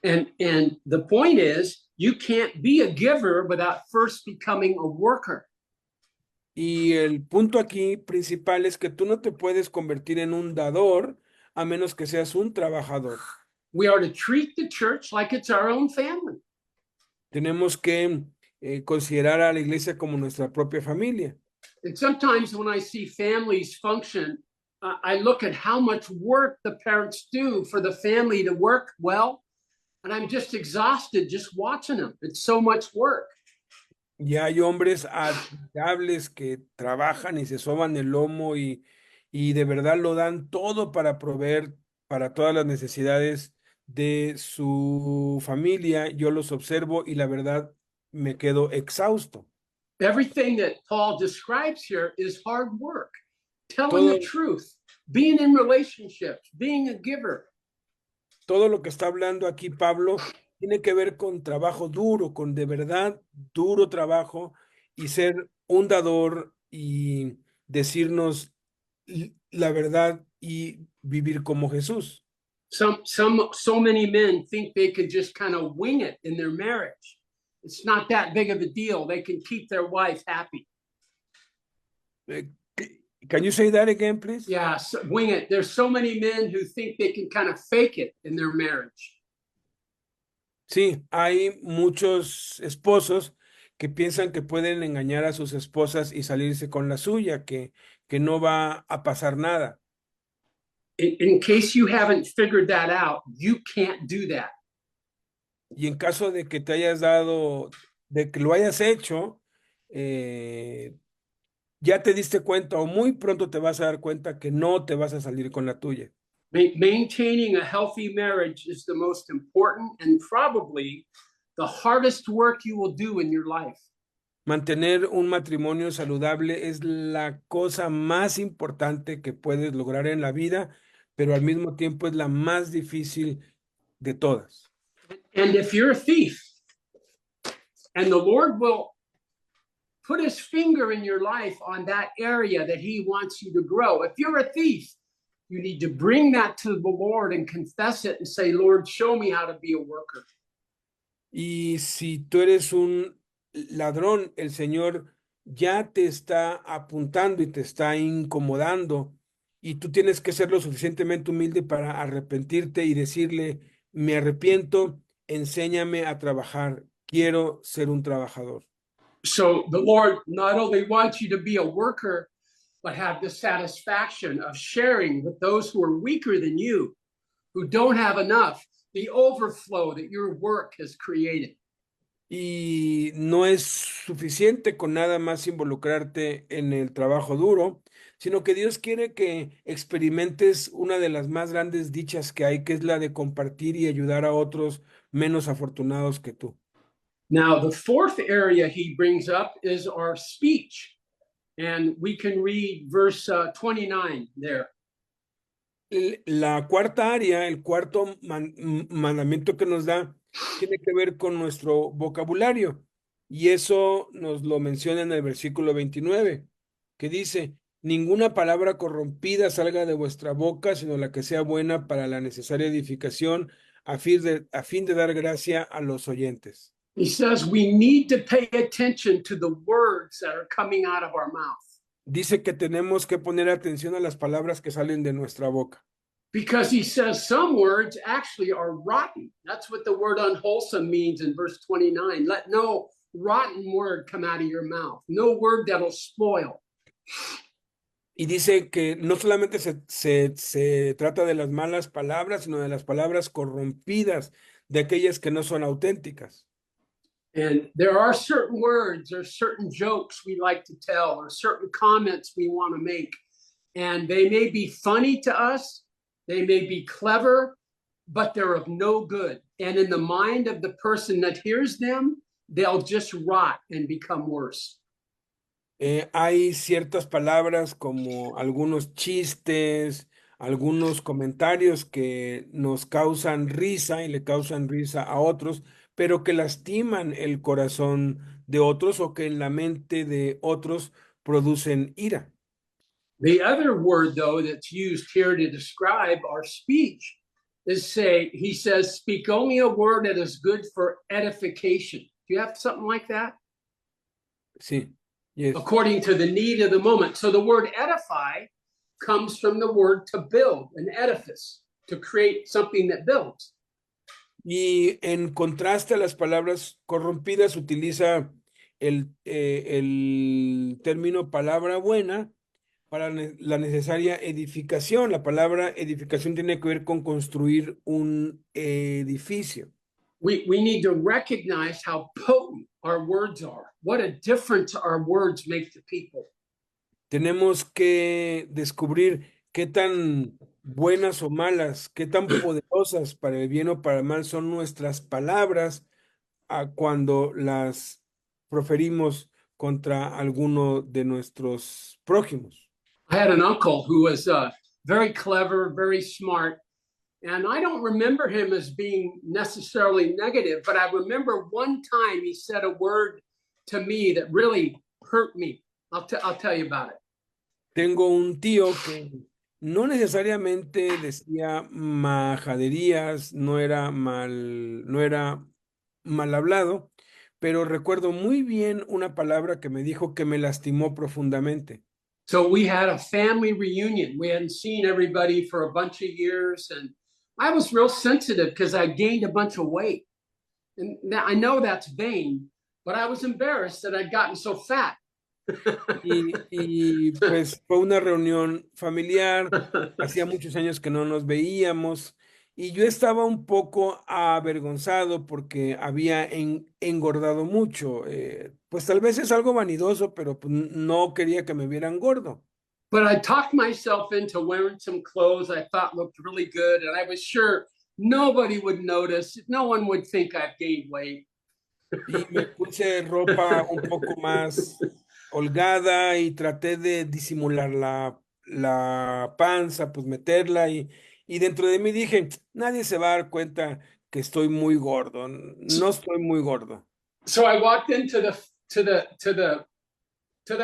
And the point is, you can't be a giver without first becoming a worker. Y el punto aquí principal es que tú no te puedes convertir en un dador a menos que seas un trabajador. We are to treat the church like it's our own family. Tenemos que considerar a la iglesia como nuestra propia familia. And sometimes when I see families function, I look at how much work the parents do for the family to work well. And I'm just exhausted just watching them. It's so much work. Y hay hombres admirables que trabajan y se soban el lomo y de verdad lo dan todo para proveer para todas las necesidades de su familia. Yo los observo y la verdad me quedo exhausto. Everything that Paul describes here is hard work, telling Todo, the truth, being in relationships, being a giver. todo lo que está hablando aquí Pablo tiene que ver con trabajo duro, con de verdad duro trabajo y ser un dador y decirnos la verdad y vivir como Jesús. So many men think they can just kind of wing it in their marriage. It's not that big of a deal. They can keep their wife happy. Can you say that again, please? Yeah, so wing it. There's so many men who think they can kind of fake it in their marriage. Sí, hay muchos esposos que piensan que pueden engañar a sus esposas y salirse con la suya, que no va a pasar nada. In case you haven't figured that out, you can't do that. Y en caso de que te hayas dado, de que lo hayas hecho, ya te diste cuenta o muy pronto te vas a dar cuenta que no te vas a salir con la tuya. Maintaining a healthy marriage is the most important and probably the hardest work you will do in your life. Mantener un matrimonio saludable es la cosa más importante que puedes lograr en la vida, pero al mismo tiempo es la más difícil de todas. And if you're a thief, and the Lord will put his finger in your life on that area that he wants you to grow. If you're a thief, you need to bring that to the Lord and confess it and say, Lord, show me how to be a worker. Y si tú eres un ladrón, el Señor ya te está apuntando y te está incomodando y tú tienes que ser lo suficientemente humilde para arrepentirte y decirle, me arrepiento, enséñame a trabajar, quiero ser un trabajador. So the Lord not only wants you to be a worker, but have the satisfaction of sharing with those who are weaker than you, who don't have enough, the overflow that your work has created. Y no es suficiente con nada más involucrarte en el trabajo duro, sino que Dios quiere que experimentes una de las más grandes dichas que hay, que es la de compartir y ayudar a otros menos afortunados que tú. Now, the fourth area he brings up is our speech. And we can read verse 29 there. La cuarta área, el cuarto mandamiento que nos da, tiene que ver con nuestro vocabulario. Y eso nos lo menciona en el versículo 29, que dice, ninguna palabra corrompida salga de vuestra boca, sino la que sea buena para la necesaria edificación, a fin de dar gracia a los oyentes. He says we need to pay attention to the words that are coming out of our mouth. Dice que tenemos que poner atención a las palabras que salen de nuestra boca. Because he says some words actually are rotten. That's what the word unwholesome means in verse 29. Let no rotten word come out of your mouth. No word that'll spoil. Y dice que no solamente se trata de las malas palabras, sino de las palabras corrompidas, de aquellas que no son auténticas. And there are certain words or certain jokes we like to tell or certain comments we want to make. And they may be funny to us, they may be clever, but they're of no good. And in the mind of the person that hears them, they'll just rot and become worse. Hay ciertas palabras como algunos chistes, algunos comentarios que nos causan risa y le causan risa a otros, pero que lastiman el corazón de otros o que en la mente de otros producen ira. The other word, though, that's used here to describe our speech is he says, speak only a word that is good for edification. Do you have something like that? Sí. Yes. According to the need of the moment. So the word edify comes from the word to build, an edifice, to create something that builds. Y en contraste a las palabras corrompidas, utiliza el término palabra buena para la necesaria edificación. La palabra edificación tiene que ver con construir un edificio. We need to recognize how potent our words are. What a difference our words make to people. Tenemos que descubrir qué tan buenas o malas, qué tan poderosas para el bien o para el mal son nuestras palabras cuando las proferimos contra alguno de nuestros prójimos. I had an uncle who was very clever, very smart. And I don't remember him as being necessarily negative, but I remember one time he said a word to me that really hurt me. I'll tell you about it. Tengo un tío que no necesariamente decía majaderías, no era mal hablado, pero recuerdo muy bien una palabra que me dijo que me lastimó profundamente. So we had a family reunion. We hadn't seen everybody for a bunch of years, and I was real sensitive because I gained a bunch of weight. And I know that's vain, but I was embarrassed that I'd gotten so fat. Y pues fue una reunión familiar, hacía muchos años que no nos veíamos y yo estaba un poco avergonzado porque había engordado mucho. Pues tal vez es algo vanidoso, pero pues, no quería que me vieran gordo. But I talked myself into wearing some clothes I thought looked really good, and I was sure nobody would notice. No one would think I've gained weight. Y me puse ropa un poco más holgada y traté de disimular la panza, pues meterla y dentro de mí dije, nadie se va a dar cuenta que estoy muy gordo, no estoy muy gordo. So I walked into the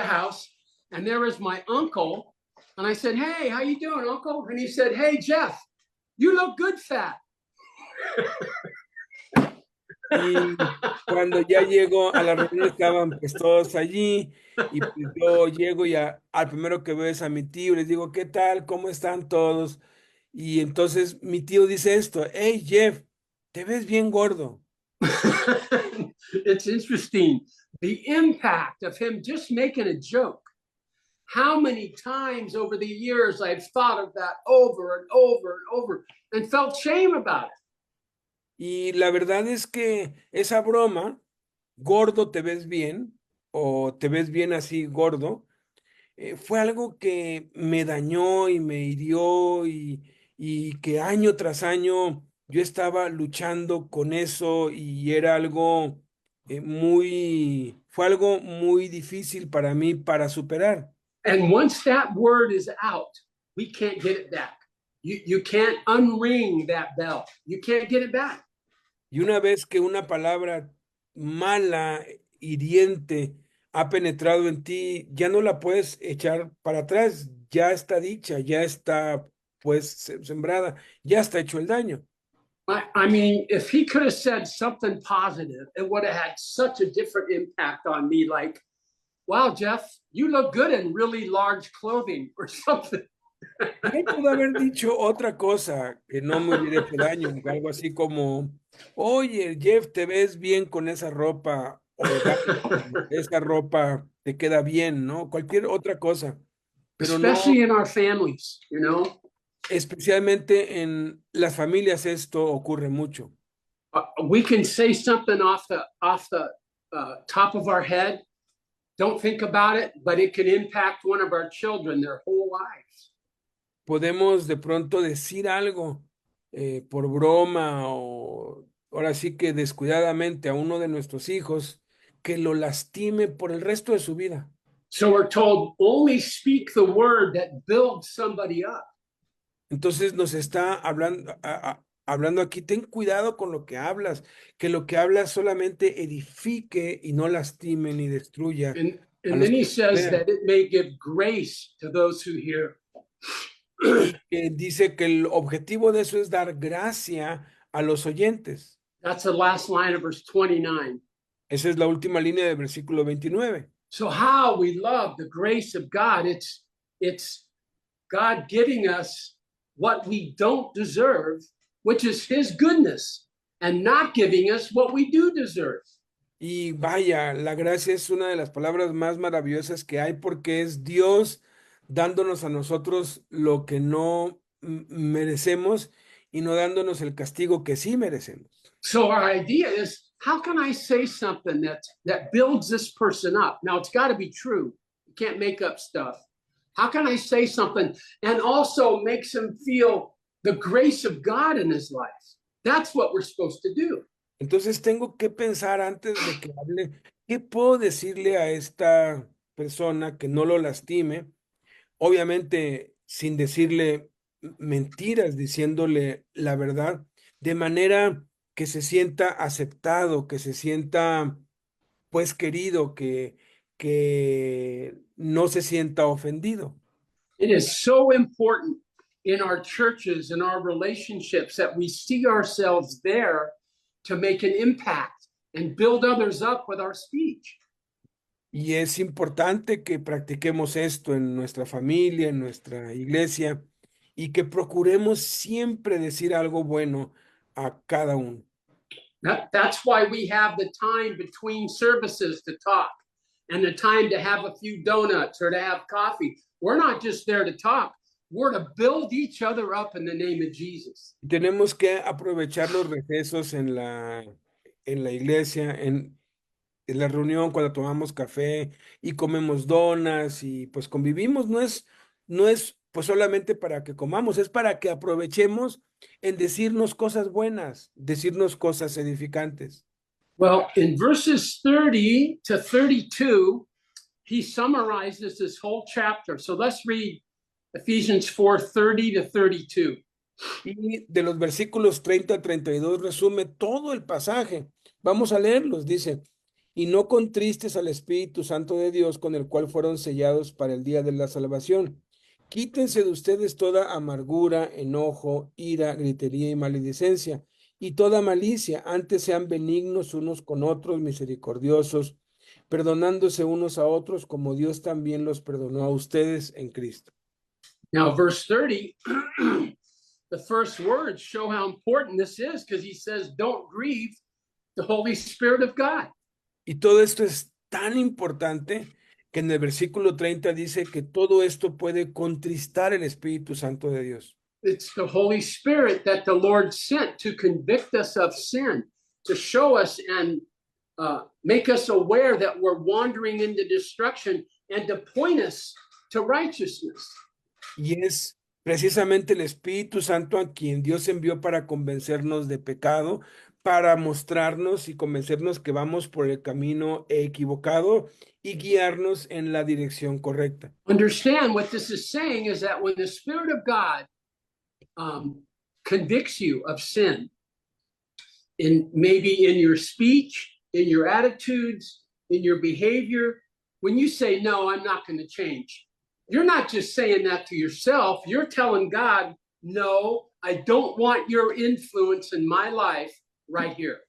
house, and there was my uncle, and I said, "Hey, how you doing, Uncle?" And he said, "Hey, Jeff, you look good fat." Y cuando ya llego a la reunión estaban pues todos allí y pues yo llego y al primero que veo es a mi tío y les digo, ¿qué tal? ¿Cómo están todos? Y entonces mi tío dice esto, hey Jeff, te ves bien gordo. It's interesting, the impact of him just making a joke. How many times over the years I've thought of that over and over and over and felt shame about it. Y la verdad es que esa broma, gordo te ves bien, o te ves bien así gordo, fue algo que me dañó y me hirió y que año tras año yo estaba luchando con eso y era algo fue algo muy difícil para mí para superar. And once that word is out, we can't get it back. You can't unring that bell. You can't get it back. Y una vez que una palabra mala, hiriente, ha penetrado en ti, ya no la puedes echar para atrás, ya está dicha, ya está pues sembrada, ya está hecho el daño. I mean, if he could have said something positive, it would have had such a different impact on me. Like, wow, Jeff, you look good in really large clothing or something. Él pudo haber dicho otra cosa que no me hubiera hecho daño, algo así como, oye, Jeff, te ves bien con esa ropa holgada, esa ropa te queda bien, ¿no? Cualquier otra cosa, pero no, Especially in our families, you know. especialmente en las familias esto ocurre mucho. We can say something off the top of our head. Don't think about it, but it can impact one of our children their whole lives. Podemos de pronto decir algo por broma o ahora sí que descuidadamente a uno de nuestros hijos que lo lastime por el resto de su vida. So we're told only speak the word that builds somebody up. Entonces nos está hablando aquí, ten cuidado con lo que hablas, que lo que hablas solamente edifique y no lastime ni destruya. And a los then he que says vean. that it may give grace to those who hear. Dice que el objetivo de eso es dar gracia a los oyentes. That's the last line of verse 29. Esa es la última línea del versículo 29. So how we love the grace of God. It's God giving us what we don't deserve, which is his goodness and not giving us what we do deserve. Y vaya, la gracia es una de las palabras más maravillosas que hay porque es Dios dándonos a nosotros lo que no merecemos y no dándonos el castigo que sí merecemos. So our idea is, how can I say something that builds this person up? Now it's got to be true. You can't make up stuff. How can I say something and also makes him feel the grace of God in his life? That's what we're supposed to do. Entonces tengo que pensar antes de que hable, ¿qué puedo decirle a esta persona que no lo lastime? Obviamente sin decirle mentiras, diciéndole la verdad, de manera que se sienta aceptado, que se sienta pues querido, que no se sienta ofendido. It is so important in our churches and our relationships that we see ourselves there to make an impact and build others up with our speech. Y es importante que practiquemos esto en nuestra familia, en nuestra iglesia, y que procuremos siempre decir algo bueno a cada uno. That's why we have the time between services to talk and the time to have a few donuts or to have coffee. We're not just there to talk. We're to build each other up in the name of Jesus. Tenemos que aprovechar los recesos en la iglesia, en la reunión, cuando tomamos café y comemos donas y pues convivimos. No es pues solamente para que comamos, es para que aprovechemos en decirnos cosas buenas, decirnos cosas edificantes. Well, in verses 30 to 32, he summarizes this whole chapter. So let's read Ephesians 4, 30 to 32. Y de los versículos 30 a 32 resume todo el pasaje. Vamos a leerlos, dice, y no contristes al Espíritu Santo de Dios, con el cual fueron sellados para el día de la salvación. Quítense de ustedes toda amargura, enojo, ira, gritería y maledicencia, y toda malicia. Antes sean benignos unos con otros, misericordiosos, perdonándose unos a otros, como Dios también los perdonó a ustedes en Cristo. Now, verse 30, the first words show how important this is because he says, don't grieve the Holy Spirit of God. Y todo esto es tan importante que en el versículo 30 dice que todo esto puede contristar el Espíritu Santo de Dios. It's the Holy Spirit that the Lord sent to convict us of sin, to show us and make us aware that we're wandering into destruction and to point us to righteousness. Y es precisamente el Espíritu Santo a quien Dios envió para convencernos de pecado, para mostrarnos y convencernos que vamos por el camino equivocado y guiarnos en la dirección correcta. Understand what this is saying is that when the Spirit of God convicts you of sin, maybe in your speech, in your attitudes, in your behavior, when you say, no, I'm not going to change, you're not just saying that to yourself. You're telling God, no, I don't want your influence in my life right here.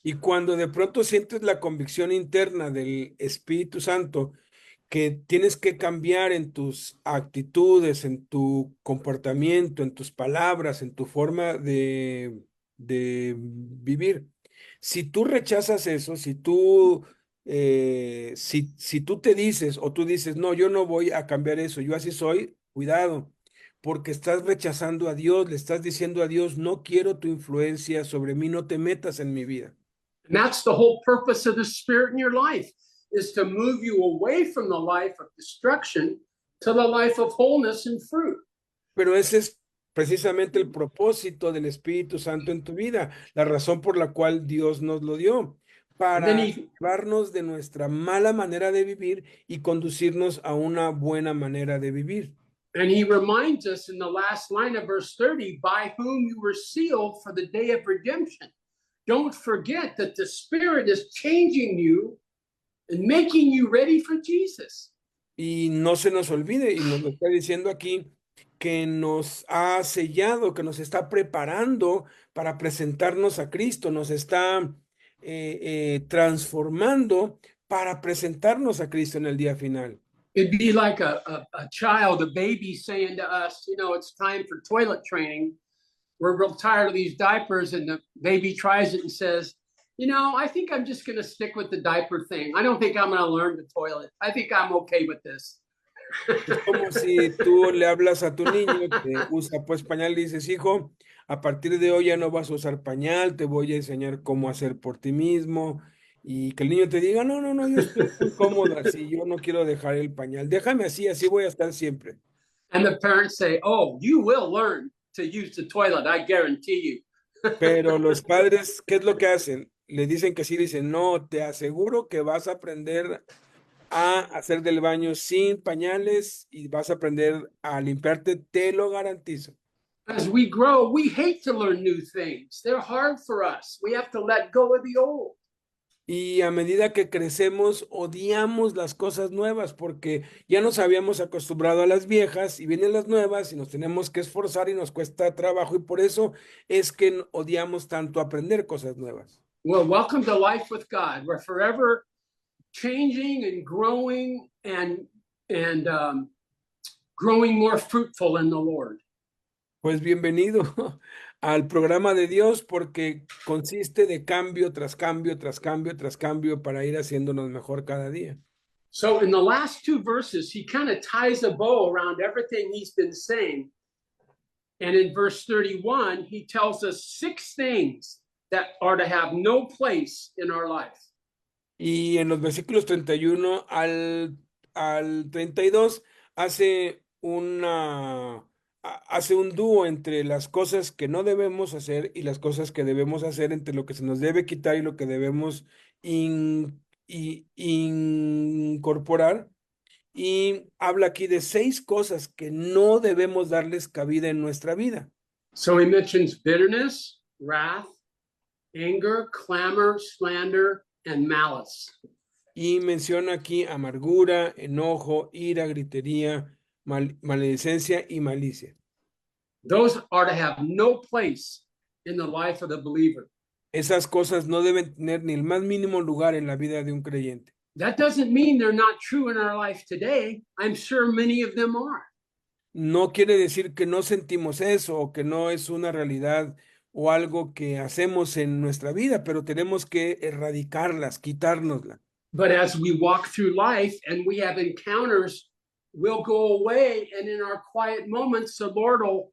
Y cuando de pronto sientes la convicción interna del Espíritu Santo que tienes que cambiar en tus actitudes, en tu comportamiento, en tus palabras, en tu forma de vivir. Si tú rechazas eso, si tú te dices o tú dices, no, yo no voy a cambiar eso, yo así soy, cuidado, porque estás rechazando a Dios, le estás diciendo a Dios, no quiero tu influencia sobre mí, no te metas en mi vida. And that's the whole purpose of the Spirit in your life, is to move you away from the life of destruction to the life of wholeness and fruit. Pero ese es precisamente el propósito del Espíritu Santo en tu vida, la razón por la cual Dios nos lo dio, para llevarnos de nuestra mala manera de vivir y conducirnos a una buena manera de vivir. And he reminds us in the last line of verse 30, by whom you were sealed for the day of redemption. Don't forget that the Spirit is changing you and making you ready for Jesus. Y no se nos olvide, y nos lo está diciendo aquí, que nos ha sellado, que nos está preparando para presentarnos a Cristo, nos está transformando para presentarnos a Cristo en el día final. It'd be like a child, a baby saying to us, you know, it's time for toilet training. we're real tired of these diapers, and the baby tries it and says, I think I'm just going to stick with the diaper thing. I don't think I'm going to learn the toilet. I think I'm okay with this. Es como si tú le hablas a tu niño que usa pues pañal y dices, hijo, a partir de hoy ya no vas a usar pañal, te voy a enseñar cómo hacer por ti mismo. Y que el niño te diga, no, no, no, yo estoy muy cómodo así, yo no quiero dejar el pañal, déjame así, así voy a estar siempre. And the parents say, oh, you will learn to use the toilet, I guarantee you. Pero los padres, ¿qué es lo que hacen? Le dicen que sí, dicen, no, te aseguro que vas a aprender a hacer del baño sin pañales y vas a aprender a limpiarte, te lo garantizo. As we grow, we hate to learn new things. They're hard for us. We have to let go of the old. Y a medida que crecemos, odiamos las cosas nuevas porque ya nos habíamos acostumbrado a las viejas y vienen las nuevas y nos tenemos que esforzar y nos cuesta trabajo y por eso es que odiamos tanto aprender cosas nuevas. Well, welcome to Life with God. We're forever changing and growing and growing more fruitful in the Lord. Pues bienvenido al programa de Dios porque consiste de cambio tras cambio, tras cambio, tras cambio para ir haciéndonos mejor cada día. So in the last two verses, he kind of ties a bow around everything he's been saying. And in verse 31, he tells us 6 things that are to have no place in our life. Y en los versículos 31 al 32 hace hace un dúo entre las cosas que no debemos hacer y las cosas que debemos hacer, entre lo que se nos debe quitar y lo que debemos incorporar. Y habla aquí de 6 cosas que no debemos darles cabida en nuestra vida. So he mentions bitterness, wrath, anger, clamor, slander, and malice. Y menciona aquí amargura, enojo, ira, gritería, maledicencia y malicia. Those are to have no place in the life of the believer. Esas cosas no deben tener ni el más mínimo lugar en la vida de un creyente. That doesn't mean they're not true in our life today. I'm sure many of them are. No quiere decir que no sentimos eso o que no es una realidad o algo que hacemos en nuestra vida, pero tenemos que erradicarlas, quitárnoslas. But as we walk through life and we have encounters, we'll go away, and in our quiet moments, the Lord will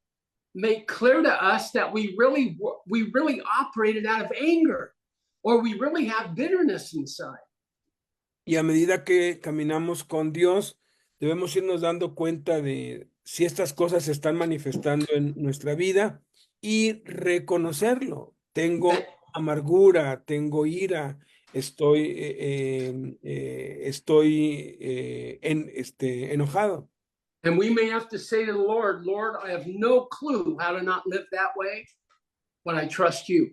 make clear to us that we really operated out of anger, or we really have bitterness inside. Y a medida que caminamos con Dios, debemos irnos dando cuenta de si estas cosas se están manifestando en nuestra vida y reconocerlo. Tengo amargura, tengo ira, estoy enojado. And we may have to say to the Lord, Lord, I have no clue how to not live that way, but I trust you.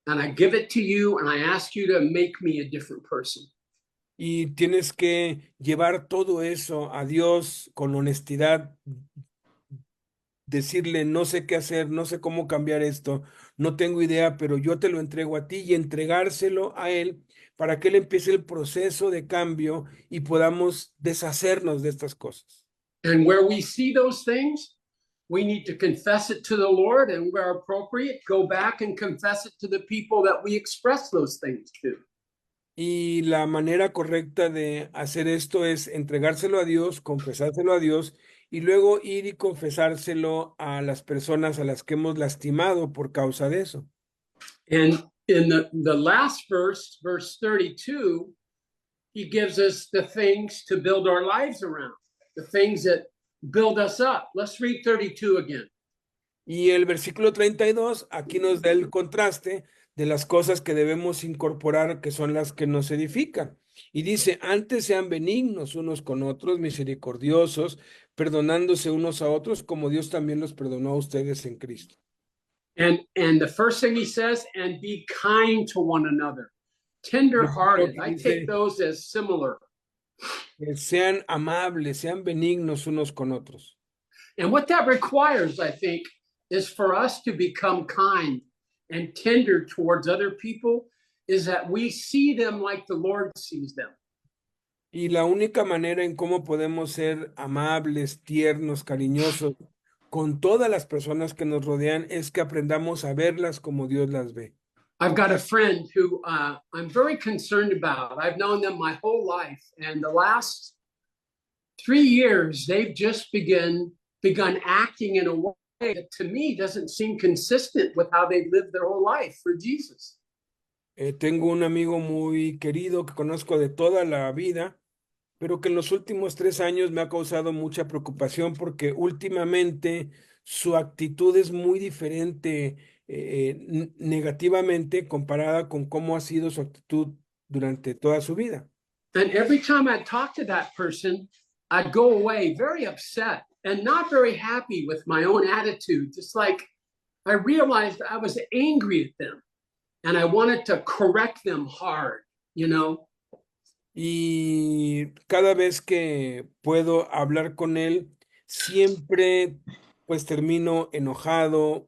And I give it to you, and I ask you to make me a different person. Y tienes que llevar todo eso a Dios con honestidad, decirle, no sé qué hacer, no sé cómo cambiar esto, no tengo idea, pero yo te lo entrego a ti y entregárselo a Él para que Él empiece el proceso de cambio y podamos deshacernos de estas cosas. And where we see those things, we need to confess it to the Lord, and where appropriate, go back and confess it to the people that we express those things to. Y la manera correcta de hacer esto es entregárselo a Dios, confesárselo a Dios y luego ir y confesárselo a las personas a las que hemos lastimado por causa de eso. And in the last verse, verse 32, he gives us the things to build our lives around, the things that build us up. Let's read 32 again. Y el versículo 32 aquí nos da el contraste de las cosas que debemos incorporar, que son las que nos edifican. Y dice, antes sean benignos unos con otros, misericordiosos, perdonándose unos a otros, como Dios también los perdonó a ustedes en Cristo. And the first thing he says, and be kind to one another, tender-hearted. I take those as similar. Que sean amables, sean benignos unos con otros. And what that requires, I think, is for us to become kind and tender towards other people, is that we see them like the Lord sees them. Y la única manera en cómo podemos ser amables, tiernos, cariñosos con todas las personas que nos rodean es que aprendamos a verlas como Dios las ve. I've got a friend who I'm very concerned about. I've known them my whole life, and the last 3 years they've just begun acting in a way that to me doesn't seem consistent with how they've lived their whole life for Jesus. Tengo un amigo muy querido que conozco de toda la vida, pero que en los últimos 3 años me ha causado mucha preocupación porque últimamente su actitud es muy diferente negativamente comparada con cómo ha sido su actitud durante toda su vida. And every time I talk to that person, I'd go away very upset and not very happy with my own attitude. Just like I realized I was angry at them and I wanted to correct them hard, you know? Y cada vez que puedo hablar con él, siempre pues termino enojado,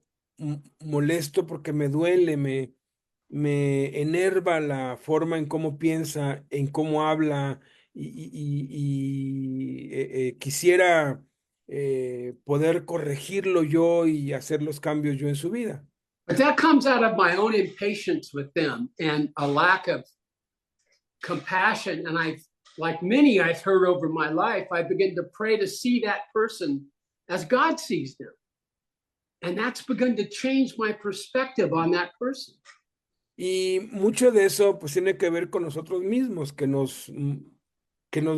molesto porque me duele, me enerva la forma en cómo piensa, en cómo habla quisiera poder corregirlo yo y hacer los cambios yo en su vida. But that comes out of my own impatience with them and a lack of compassion. And like many I've heard over my life, I begin to pray to see that person as God sees them. And that's begun to change my perspective on that person. Y mucho de eso pues tiene que ver con nosotros mismos, que nos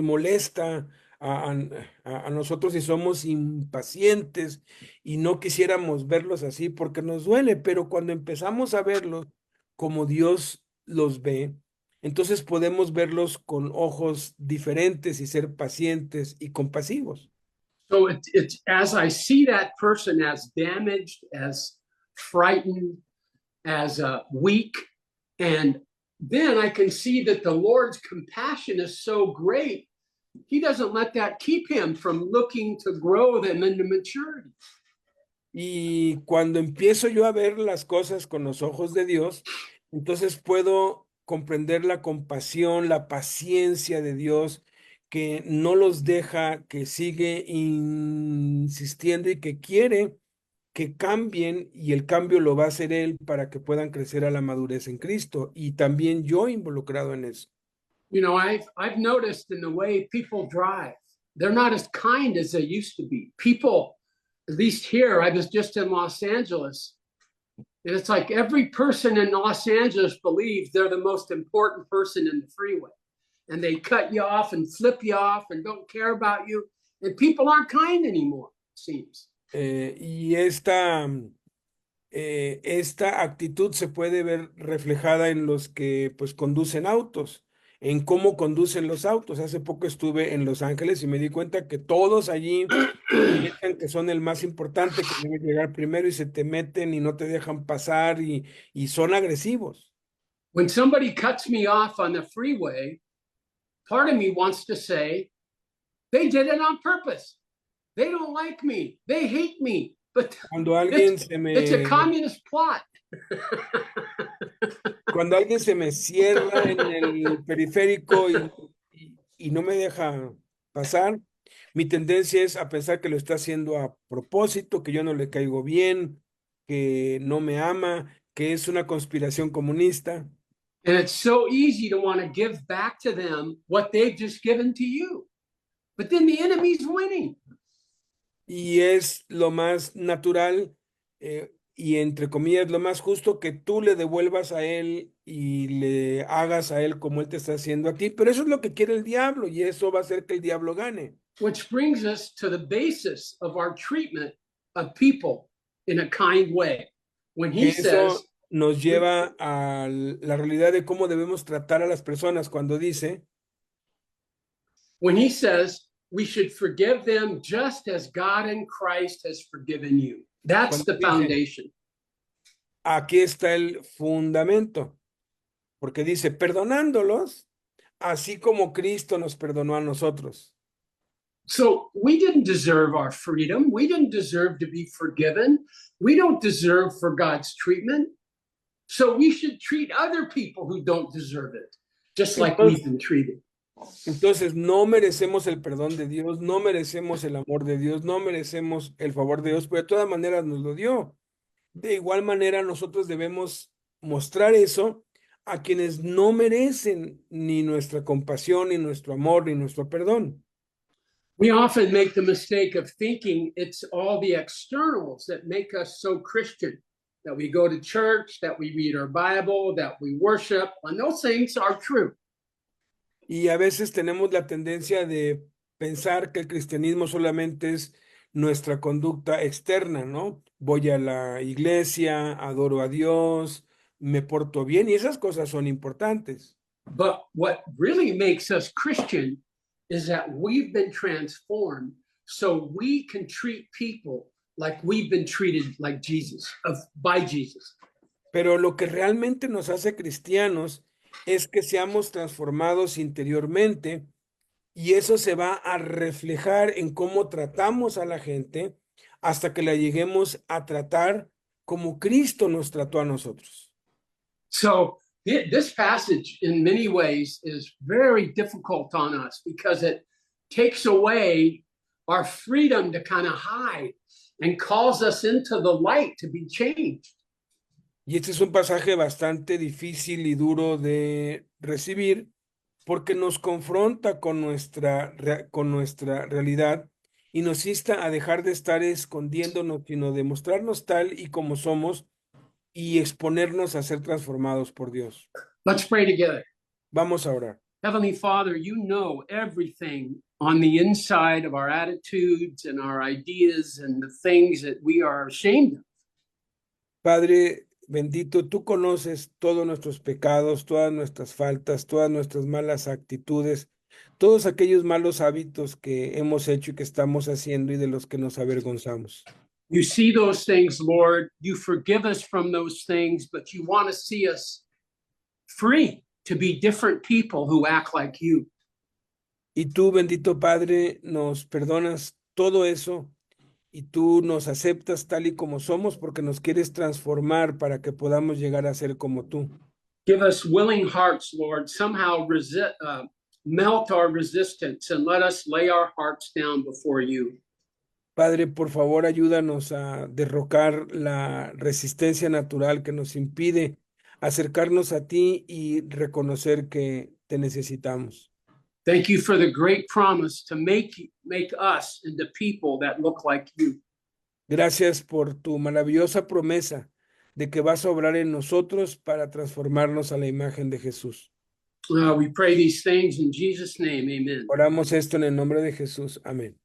molesta a nosotros si somos impacientes y no quisiéramos verlos así porque nos duele, pero cuando empezamos a verlos como Dios los ve, entonces podemos verlos con ojos diferentes y ser pacientes y compasivos. So it's as I see that person as damaged, as frightened, as weak, and then I can see that the Lord's compassion is so great. He doesn't let that keep him from looking to grow them into maturity. Y cuando empiezo yo a ver las cosas con los ojos de Dios, entonces puedo comprender la compasión, la paciencia de Dios, que no los deja, que sigue insistiendo y que quiere que cambien, y el cambio lo va a hacer Él para que puedan crecer a la madurez en Cristo, y también yo involucrado en eso. You know, I've noticed in the way people drive, they're not as kind as they used to be. People, at least here, I was just in Los Angeles, and it's like every person in Los Angeles believes they're the most important person in the freeway. And they cut you off and flip you off and don't care about you. And people aren't kind anymore, it seems. Y esta actitud se puede ver reflejada en los que pues conducen autos, en cómo conducen los autos. Hace poco estuve en Los Ángeles y me di cuenta que todos allí piensan que son el más importante, que deben llegar primero y se te meten y no te dejan pasar y son agresivos. When somebody cuts me off on the freeway, part of me wants to say, they did it on purpose. They don't like me. They hate me. But Cuando alguien it's a communist plot. Cuando alguien se me cierra en el periférico y no me deja pasar, mi tendencia es a pensar que lo está haciendo a propósito, que yo no le caigo bien, que no me ama, que es una conspiración comunista. And it's so easy to want to give back to them what they've just given to you. But then the enemy's winning. Y es lo más natural y entre comillas lo más justo que tú le devuelvas a él y le hagas a él como él te está haciendo a ti. Pero eso es lo que quiere el diablo y eso va a hacer que el diablo gane. Which brings us to the basis of our treatment of people in a kind way. When he says, nos lleva a la realidad de cómo debemos tratar a las personas cuando dice, when he says, we should forgive them just as God in Christ has forgiven you. That's the foundation. Aquí está el fundamento, porque dice, perdonándolos, así como Cristo nos perdonó a nosotros. So we didn't deserve our freedom. We didn't deserve to be forgiven. We don't deserve for God's treatment. So we should treat other people who don't deserve it, just like we've been treated. Entonces, no merecemos el perdón de Dios, no merecemos el amor de Dios, no merecemos el favor de Dios, pero de todas maneras nos lo dio. De igual manera, nosotros debemos mostrar eso a quienes no merecen ni nuestra compasión, ni nuestro amor, ni nuestro perdón. We often make the mistake of thinking it's all the externals that make us so Christian, that we go to church, that we read our Bible, that we worship, and those things are true. Y a veces tenemos la tendencia de pensar que el cristianismo solamente es nuestra conducta externa, ¿no? Voy a la iglesia, adoro a Dios, me porto bien y esas cosas son importantes. But what really makes us Christian is that we've been transformed so we can treat people like we've been treated like Jesus, by Jesus. Pero lo que realmente nos hace cristianos es que seamos transformados interiormente y eso se va a reflejar en cómo tratamos a la gente hasta que la lleguemos a tratar como Cristo nos trató a nosotros. So this passage in many ways is very difficult on us because it takes away our freedom to kind of hide and calls us into the light to be changed. Y este es un pasaje bastante difícil y duro de recibir porque nos confronta con con nuestra realidad y nos insta a dejar de estar escondiéndonos, sino de mostrarnos tal y como somos y exponernos a ser transformados por Dios. Let's pray together. Vamos a orar. Heavenly Father, you know everything on the inside of our attitudes and our ideas and the things that we are ashamed of. Padre bendito, tú conoces todos nuestros pecados, todas nuestras faltas, todas nuestras malas actitudes, todos aquellos malos hábitos que hemos hecho y que estamos haciendo y de los que nos avergonzamos. You see those things, Lord. You forgive us from those things, but you want to see us free to be different people who act like you. Y tú, bendito Padre, nos perdonas todo eso y tú nos aceptas tal y como somos porque nos quieres transformar para que podamos llegar a ser como tú. Give us willing hearts, Lord. Somehow melt our resistance and let us lay our hearts down before you. Padre, por favor, ayúdanos a derrocar la resistencia natural que nos impide acercarnos a ti y reconocer que te necesitamos. Thank you for the great promise to make us into people that look like you. Gracias por tu maravillosa promesa de que vas a obrar en nosotros para transformarnos a la imagen de Jesús. We pray these things in Jesus' name. Amen. Oramos esto en el nombre de Jesús. Amén.